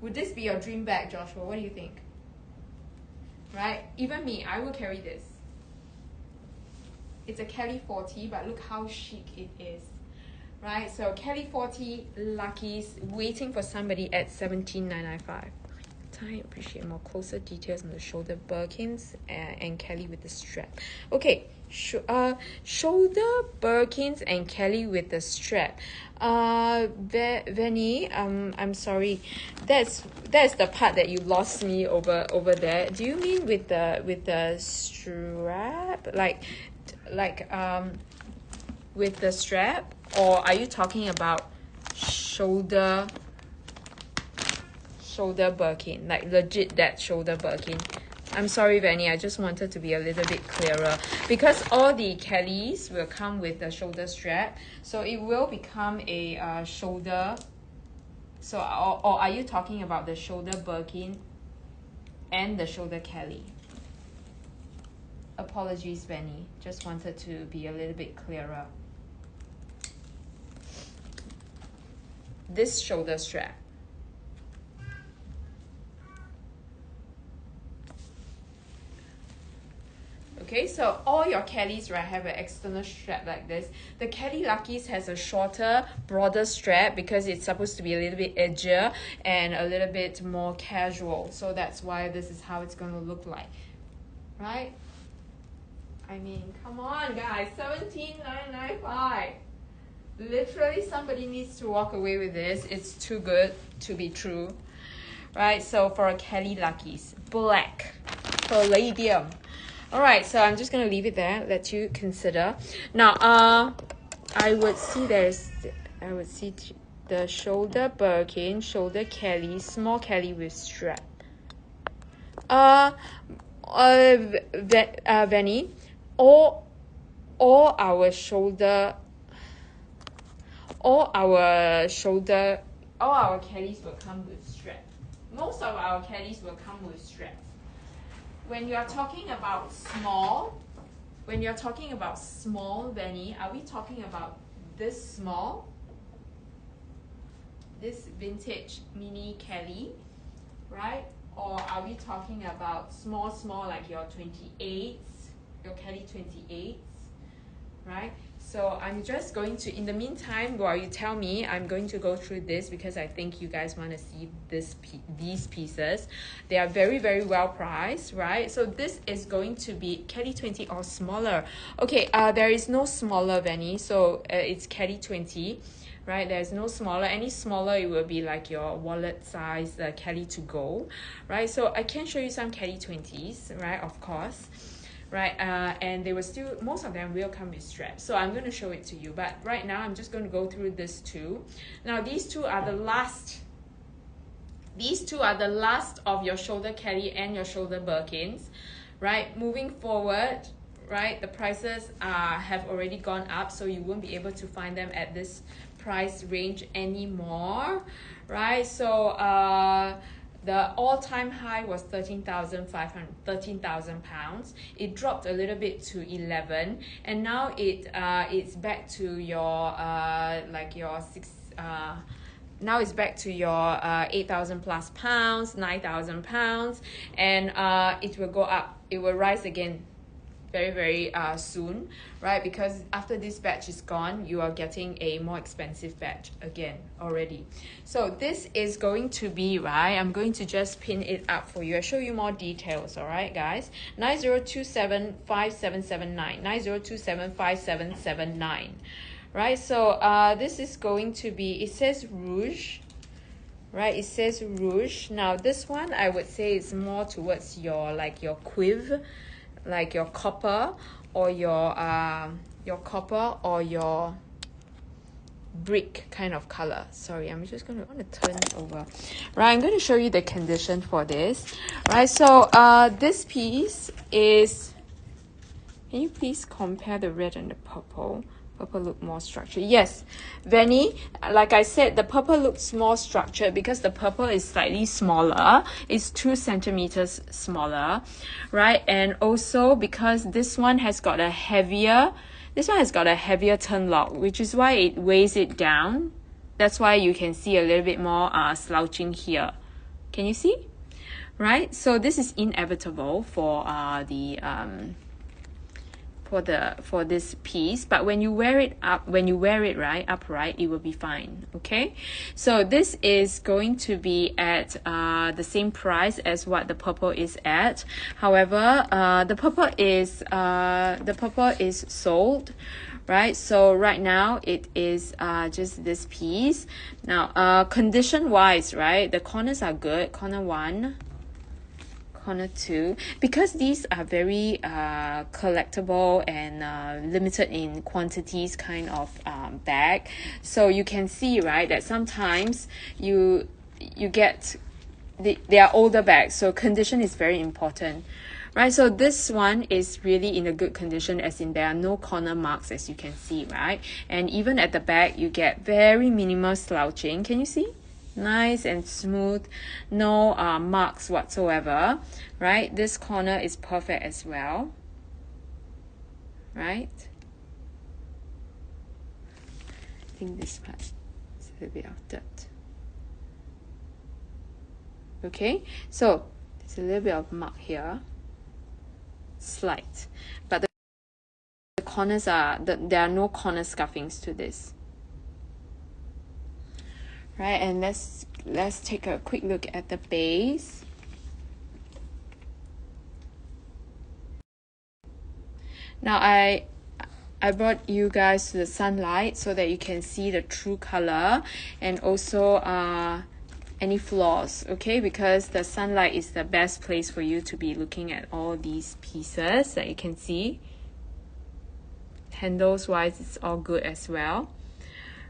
Would this be your dream bag, Joshua? What do you think? Right? Even me, I will carry this. It's a Kelly 40, but look how chic it is. Right? So Kelly 40 Lucky's waiting for somebody at 17,995. I appreciate more closer details on the shoulder Birkins and Kelly with the strap. Okay, shoulder Birkins and Kelly with the strap. Venny, I'm sorry, that's the part that you lost me over there. Do you mean with the strap, like with the strap, or are you talking about shoulder Birkin, like legit that shoulder Birkin? I'm sorry, Vanny, I just wanted to be a little bit clearer, because all the Kellys will come with the shoulder strap, so it will become a shoulder. So or are you talking about the shoulder Birkin and the shoulder Kelly? Apologies, Vanny, just wanted to be a little bit clearer. This shoulder strap. Okay, so all your Kellys, right, have an external strap like this. The Kelly Luckies has a shorter, broader strap because it's supposed to be a little bit edgier and a little bit more casual. So that's why this is how it's going to look like, right? I mean, come on, guys, 17,995. Literally, somebody needs to walk away with this. It's too good to be true, right? So for a Kelly Luckies, black, palladium. All right, so I'm just gonna leave it there. Let you consider. Now, I would see the shoulder Birkin, shoulder Kelly, small Kelly with strap. Venny, all our shoulder. All our Kellys will come with strap. Most of our Kellys will come with straps. When you are talking about small, Benny, are we talking about this small? This vintage mini Kelly, right? Or are we talking about small like your 28s, your Kelly 28s, right? So I'm just going to, in the meantime, while you tell me, I'm going to go through this because I think you guys want to see these pieces. They are very, very well priced, right? So this is going to be Kelly 20 or smaller. Okay, there is no smaller, Venny, so it's Kelly 20. Right, there's no smaller. Any smaller, it will be like your wallet size Kelly to go, right? So I can show you some Kelly 20s, right? Of course, right? And they will still, most of them will come with straps. So I'm going to show it to you. But right now, I'm just going to go through this two. Now, these two are the last. These two are the last of your shoulder Kelly and your shoulder Birkins, right? Moving forward, right? The prices have already gone up, so you won't be able to find them at this price range anymore, right? So the all-time high was 13,000 pounds. It dropped a little bit to 11, and now it's back to your like your now it's back to your 8,000 plus pounds, 9,000 pounds, and it will go up. It will rise again very, very soon, right? Because after this batch is gone, you are getting a more expensive batch again already. So this is going to be, right, I'm going to just pin it up for you. I'll show you more details, all right, guys? 90275779, 90275779. Right, so this is going to be, it says rouge, right? It says rouge. Now this one, I would say it's more towards your, like your quiv, like your copper or your brick kind of color. Sorry, I'm just going to want to turn it over. Right, I'm going to show you the condition for this. Right, so this piece is, can you please compare the red and the purple? Purple look more structured. Yes, Venny, like I said, the purple looks more structured because the purple is slightly smaller. It's 2 centimeters smaller, right? And also because this one has got a heavier turn lock, which is why it weighs it down. That's why you can see a little bit more slouching here. Can you see? Right? So this is inevitable for for this piece, but when you wear it right upright, it will be fine. Okay, so this is going to be at the same price as what the purple is at. However, the purple is sold, right? So right now it is just this piece. Now condition wise, right, the corners are good. Corner 1, corner 2, because these are very collectible and limited in quantities kind of bag. So you can see, right, that sometimes you get they are older bags, so condition is very important, right? So this one is really in a good condition, as in there are no corner marks, as you can see, right? And even at the back you get very minimal slouching. Can you see? Nice and smooth, no marks whatsoever, right? This corner is perfect as well, right? I think this part is a little bit of dirt. Okay, so there's a little bit of mark here. slight, but the corners are, there are no corner scuffings to this. Right, and let's take a quick look at the base. Now I brought you guys to the sunlight so that you can see the true color and also any flaws, okay? Because the sunlight is the best place for you to be looking at all these pieces that you can see. Handles wise, it's all good as well.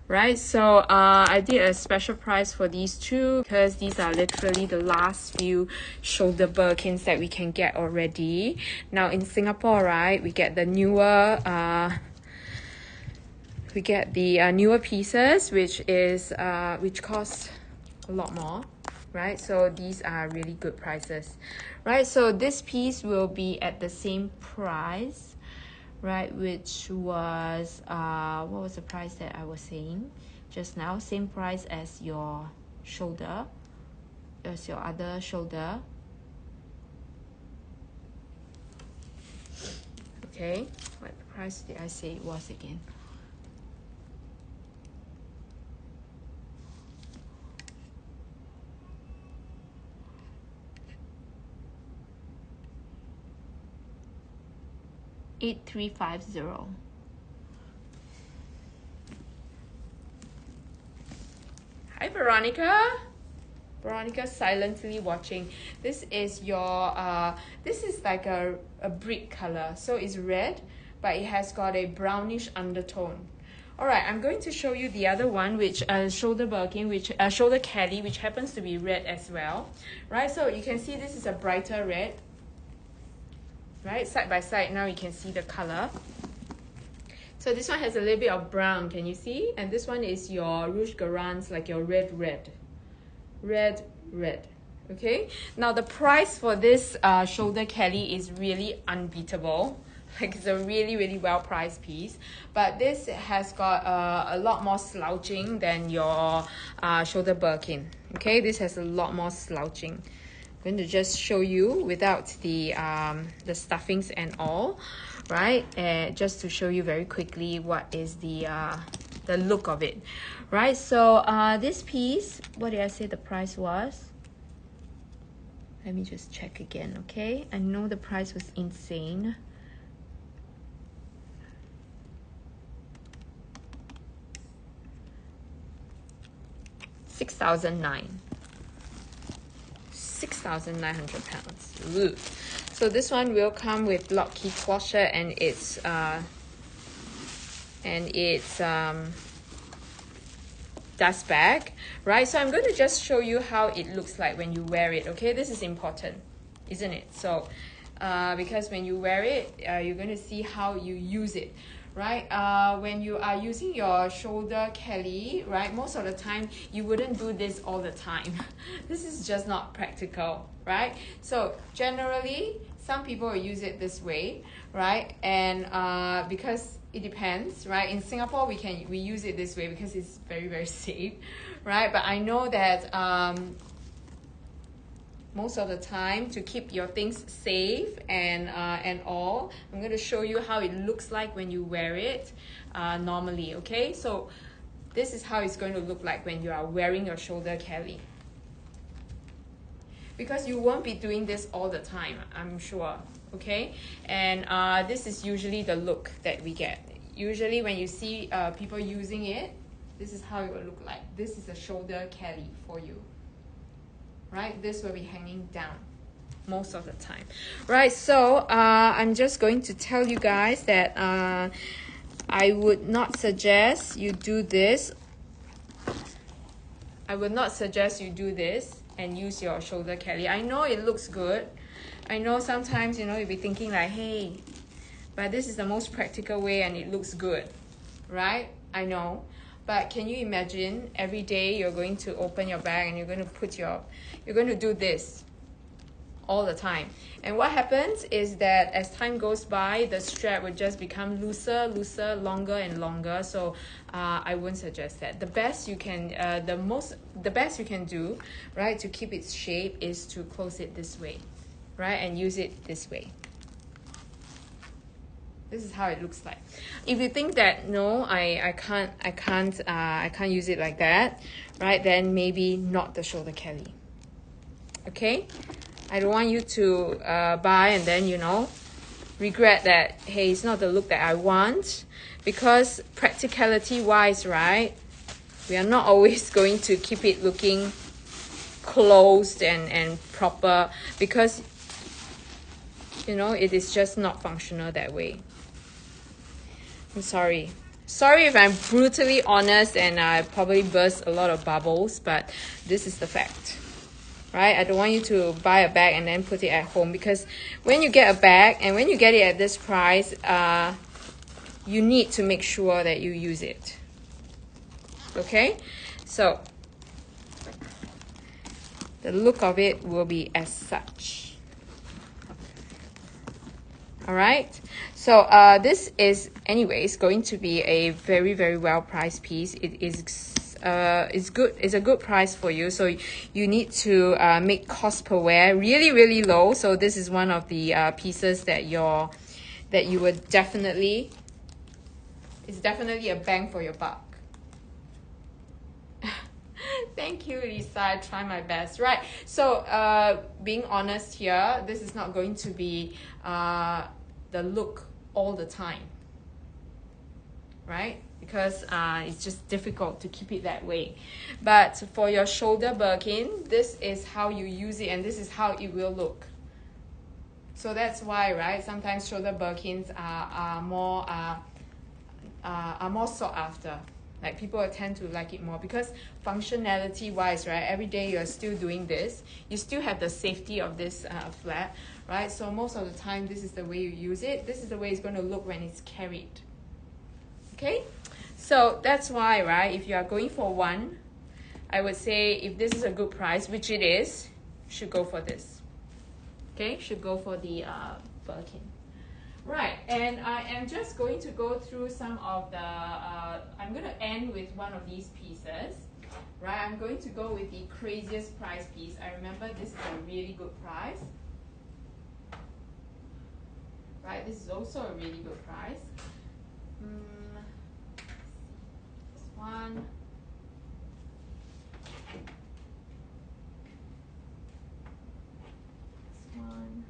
Right, so I did a special price for these two because these are literally the last few shoulder Birkins that we can get already. Now in Singapore, right, we get the newer newer pieces, which cost a lot more, right? So these are really good prices, right? So this piece will be at the same price, right, which was what was the price that I was saying just now? Same price as your shoulder, as your other shoulder. Okay, what price did I say it was again? $8,350. Hi Veronica. Veronica silently watching. This is your this is like a brick color, so it's red but it has got a brownish undertone. All right, I'm going to show you the other one, which shoulder Birkin, which shoulder Kelly, which happens to be red as well, right? So you can see this is a brighter red, right? Side by side, now you can see the color. So this one has a little bit of brown, can you see? And this one is your Rouge Garance, like your red. Okay, now the price for this shoulder Kelly is really unbeatable. Like, it's a really well priced piece, but this has got a lot more slouching than your shoulder Birkin. Okay, this has a lot more slouching. I'm going to just show you without the stuffings and all, right? Just to show you very quickly what is the look of it, right? So this piece, what did I say the price was? Let me just check again, okay? I know the price was insane. £6,900. Ooh. So this one will come with lock key closure and it's dust bag, right? So I'm going to just show you how it looks like when you wear it, okay? This is important, isn't it? So because when you wear it, you're going to see how you use it, right? When you are using your shoulder Kelly, right, most of the time you wouldn't do this all the time. This is just not practical, right? So generally some people will use it this way, right? And because it depends, right? In Singapore we use it this way because it's very safe, right? But I know that most of the time, to keep your things safe and all, I'm going to show you how it looks like when you wear it normally, okay? So this is how it's going to look like when you are wearing your shoulder Kelly, because you won't be doing this all the time, I'm sure, okay? And this is usually the look that we get. Usually when you see people using it, this is how it will look like. This is a shoulder Kelly for you, right? This will be hanging down most of the time, right? So I'm just going to tell you guys that I would not suggest you do this. I would not suggest you do this and use your shoulder Kelly. I know it looks good. I know sometimes, you know, you'll be thinking like, hey, but this is the most practical way and it looks good, right? I know. But can you imagine every day you're going to open your bag and you're going to do this all the time. And what happens is that as time goes by, the strap would just become looser, longer and longer. So I wouldn't suggest that. The best you can, the best you can do, right, to keep its shape is to close it this way, right, and use it this way. This is how it looks like. If you think that no, I can't use it like that, right? Then maybe not the shoulder Kelly. Okay, I don't want you to buy and then regret that, hey, it's not the look that I want, because practicality wise, right, we are not always going to keep it looking closed and proper, because it is just not functional that way. I'm sorry if I'm brutally honest and I probably burst a lot of bubbles, but this is the fact, right? I don't want you to buy a bag and then put it at home, because when you get a bag and when you get it at this price, you need to make sure that you use it. Okay, so the look of it will be as such. All right, so this is anyways going to be a very, very well priced piece. It is good. It's a good price for you, so you need to make cost per wear really, really low. So this is one of the pieces that you would definitely, it's definitely a bang for your buck. Thank you, Lisa. I try my best. Right, so being honest here, this is not going to be the look all the time, right? Because it's just difficult to keep it that way. But for your shoulder Birkin, this is how you use it and this is how it will look. So that's why, right, sometimes shoulder Birkins are more sought after. Like, people tend to like it more because functionality wise, right, every day you're still doing this, you still have the safety of this flap, right? So most of the time, this is the way you use it. This is the way it's going to look when it's carried. Okay, so that's why, right, if you are going for one, I would say if this is a good price, which it is, should go for this. Okay, should go for the Birkin. Right, and I am just going to go through some of the, I'm going to end with one of these pieces, right? I'm going to go with the craziest price piece. I remember this is a really good price, right? This is also a really good price. This one. This one.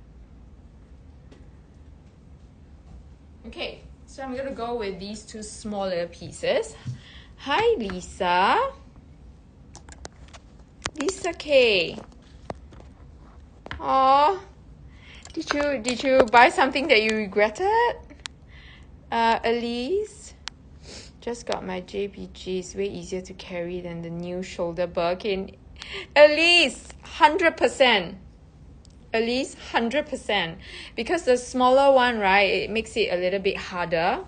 Okay, so I'm going to go with these two smaller pieces. Hi, Lisa. Lisa K. Oh, did you buy something that you regretted? Elise, just got my JPG. It's way easier to carry than the new shoulder Birkin. Elise, 100%. At least 100%, because the smaller one, right, it makes it a little bit harder,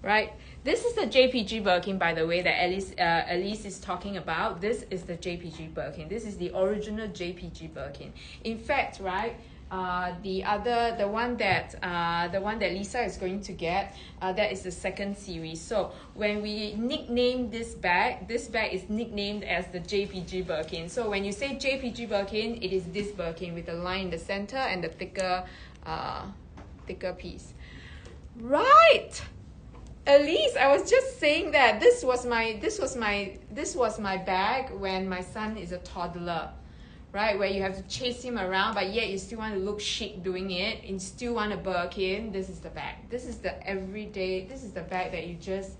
right? This is the JPG Birkin, by the way, that Elise is talking about. This is the JPG Birkin. This is the original JPG Birkin. In fact, right, the one that Lisa is going to get, that is the second series. So when we nickname this bag is nicknamed as the JPG Birkin. So when you say JPG Birkin, it is this Birkin with the line in the center and the thicker piece. Right, Elise, I was just saying that this was my bag when my son is a toddler. Right, where you have to chase him around, but yet you still want to look chic doing it, and still want a Birkin. This is the bag. This is the everyday. This is the bag that you just.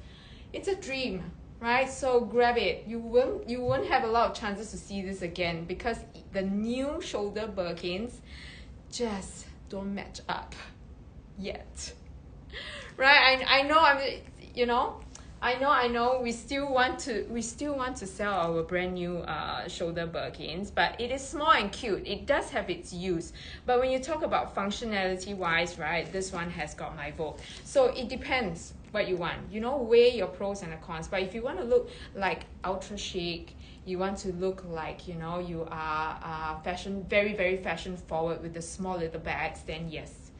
It's a dream, right? So grab it. You won't have a lot of chances to see this again, because the new shoulder Birkins just don't match up yet, right? I know. I know. We still want to sell our brand new shoulder Birkins, but it is small and cute. It does have its use, but when you talk about functionality wise, right, this one has got my vote. So it depends what you want. Weigh your pros and the cons. But if you want to look like ultra chic, you want to look like you are fashion, very, very fashion forward with the small little bags, then yes,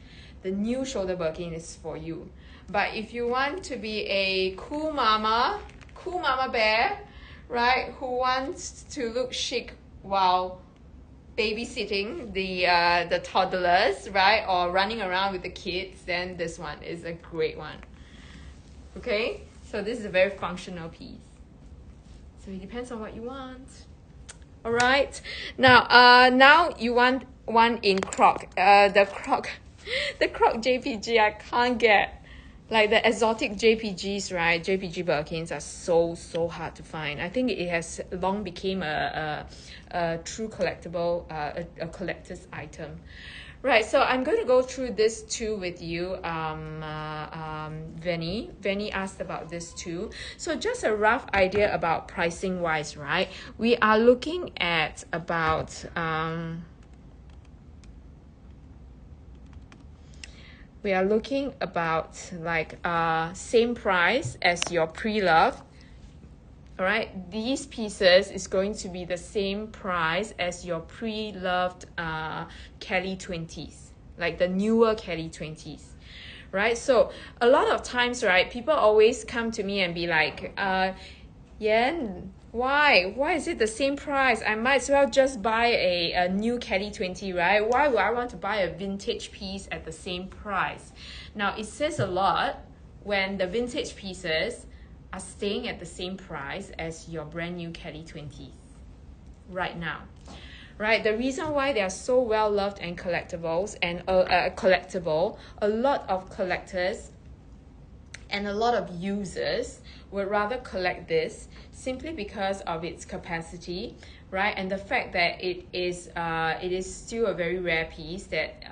the new shoulder Birkin is for you. But if you want to be a cool mama bear, right, who wants to look chic while babysitting the toddlers, right, or running around with the kids, then this one is a great one. Okay, so this is a very functional piece. So it depends on what you want. All right, now you want one in croc. The croc JPG I can't get. Like the exotic JPGs, right? JPG Birkins are so hard to find. I think it has long became a true collectible, a collector's item. Right, so I'm going to go through this too with you. Venny asked about this too. So just a rough idea about pricing wise, right? We are looking at about like same price as your pre-loved. All right, these pieces is going to be the same price as your pre-loved Kelly 20s, like the newer Kelly 20s, right? So a lot of times, right, people always come to me and be like, Yan, why is it the same price? I might as well just buy a new Kelly 20, right? Why would I want to buy a vintage piece at the same price? Now, it says a lot when the vintage pieces are staying at the same price as your brand new Kelly 20s right now, right? The reason why they are so well loved and collectibles and collectible, a lot of collectors and a lot of users would rather collect this simply because of its capacity, right? And the fact that it is still a very rare piece that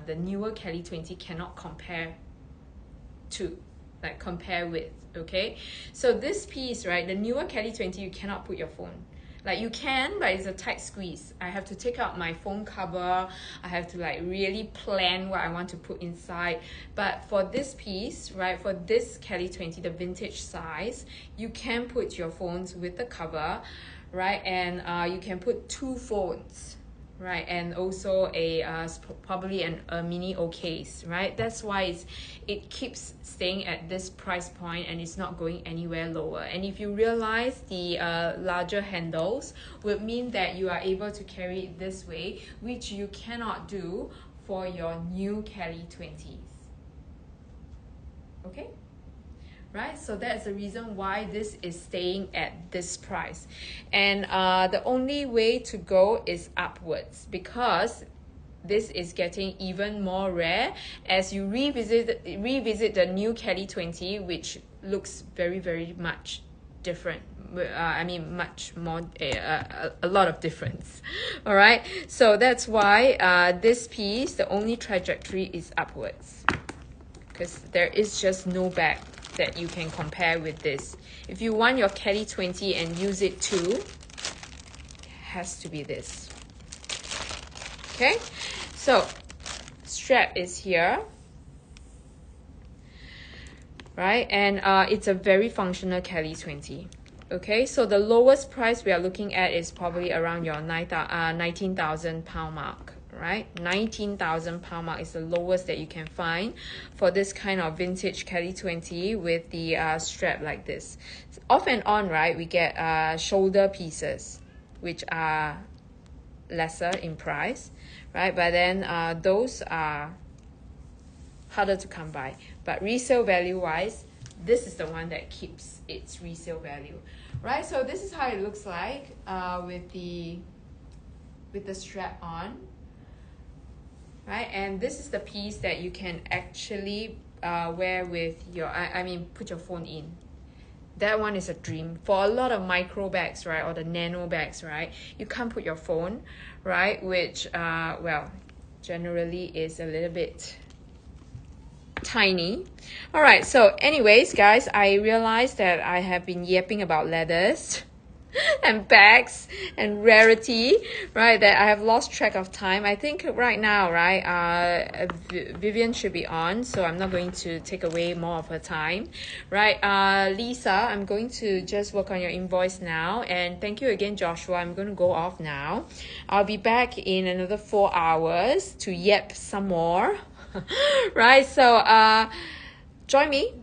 the newer Kelly 20 cannot compare with. Okay, so this piece, right, the newer Kelly 20, you cannot put your phone. Like you can, but it's a tight squeeze. I have to take out my phone cover. I have to like really plan what I want to put inside. But for this piece, right, for this Kelly 20, the vintage size, you can put your phones with the cover, right, and you can put 2 phones, right, and also probably a mini O case, right? That's why it keeps staying at this price point and it's not going anywhere lower. And if you realize the larger handles would mean that you are able to carry it this way, which you cannot do for your new Kelly 20s. Okay, right? So that's the reason why this is staying at this price. And the only way to go is upwards, because this is getting even more rare as you revisit the new Kelly 20, which looks very much different. I mean, much more, a lot of difference. All right, so that's why this piece, the only trajectory is upwards, because there is just no back that you can compare with this. If you want your Kelly 20 and use it too, it has to be this. Okay, so strap is here, right, and it's a very functional Kelly 20. Okay, so the lowest price we are looking at is probably around your 19,000 pound mark, right? 19,000 pound mark is the lowest that you can find for this kind of vintage Kelly 20 with the strap like this. Off and on, right, we get shoulder pieces, which are lesser in price, right? But then those are harder to come by. But resale value wise, this is the one that keeps its resale value, right? So this is how it looks like with the strap on, right? And this is the piece that you can actually wear with your, I mean, put your phone in. That one is a dream for a lot of micro bags, right, or the nano bags, right? You can't put your phone, right, which well, generally is a little bit tiny. All right, so anyways, guys, I realized that I have been yapping about leathers and bags and rarity, right, that I have lost track of time. I think right now, right, Vivian should be on, so I'm not going to take away more of her time, right? Lisa, I'm going to just work on your invoice now, and thank you again, Joshua. I'm going to go off now. I'll be back in another 4 hours to yap some more. Right, so join me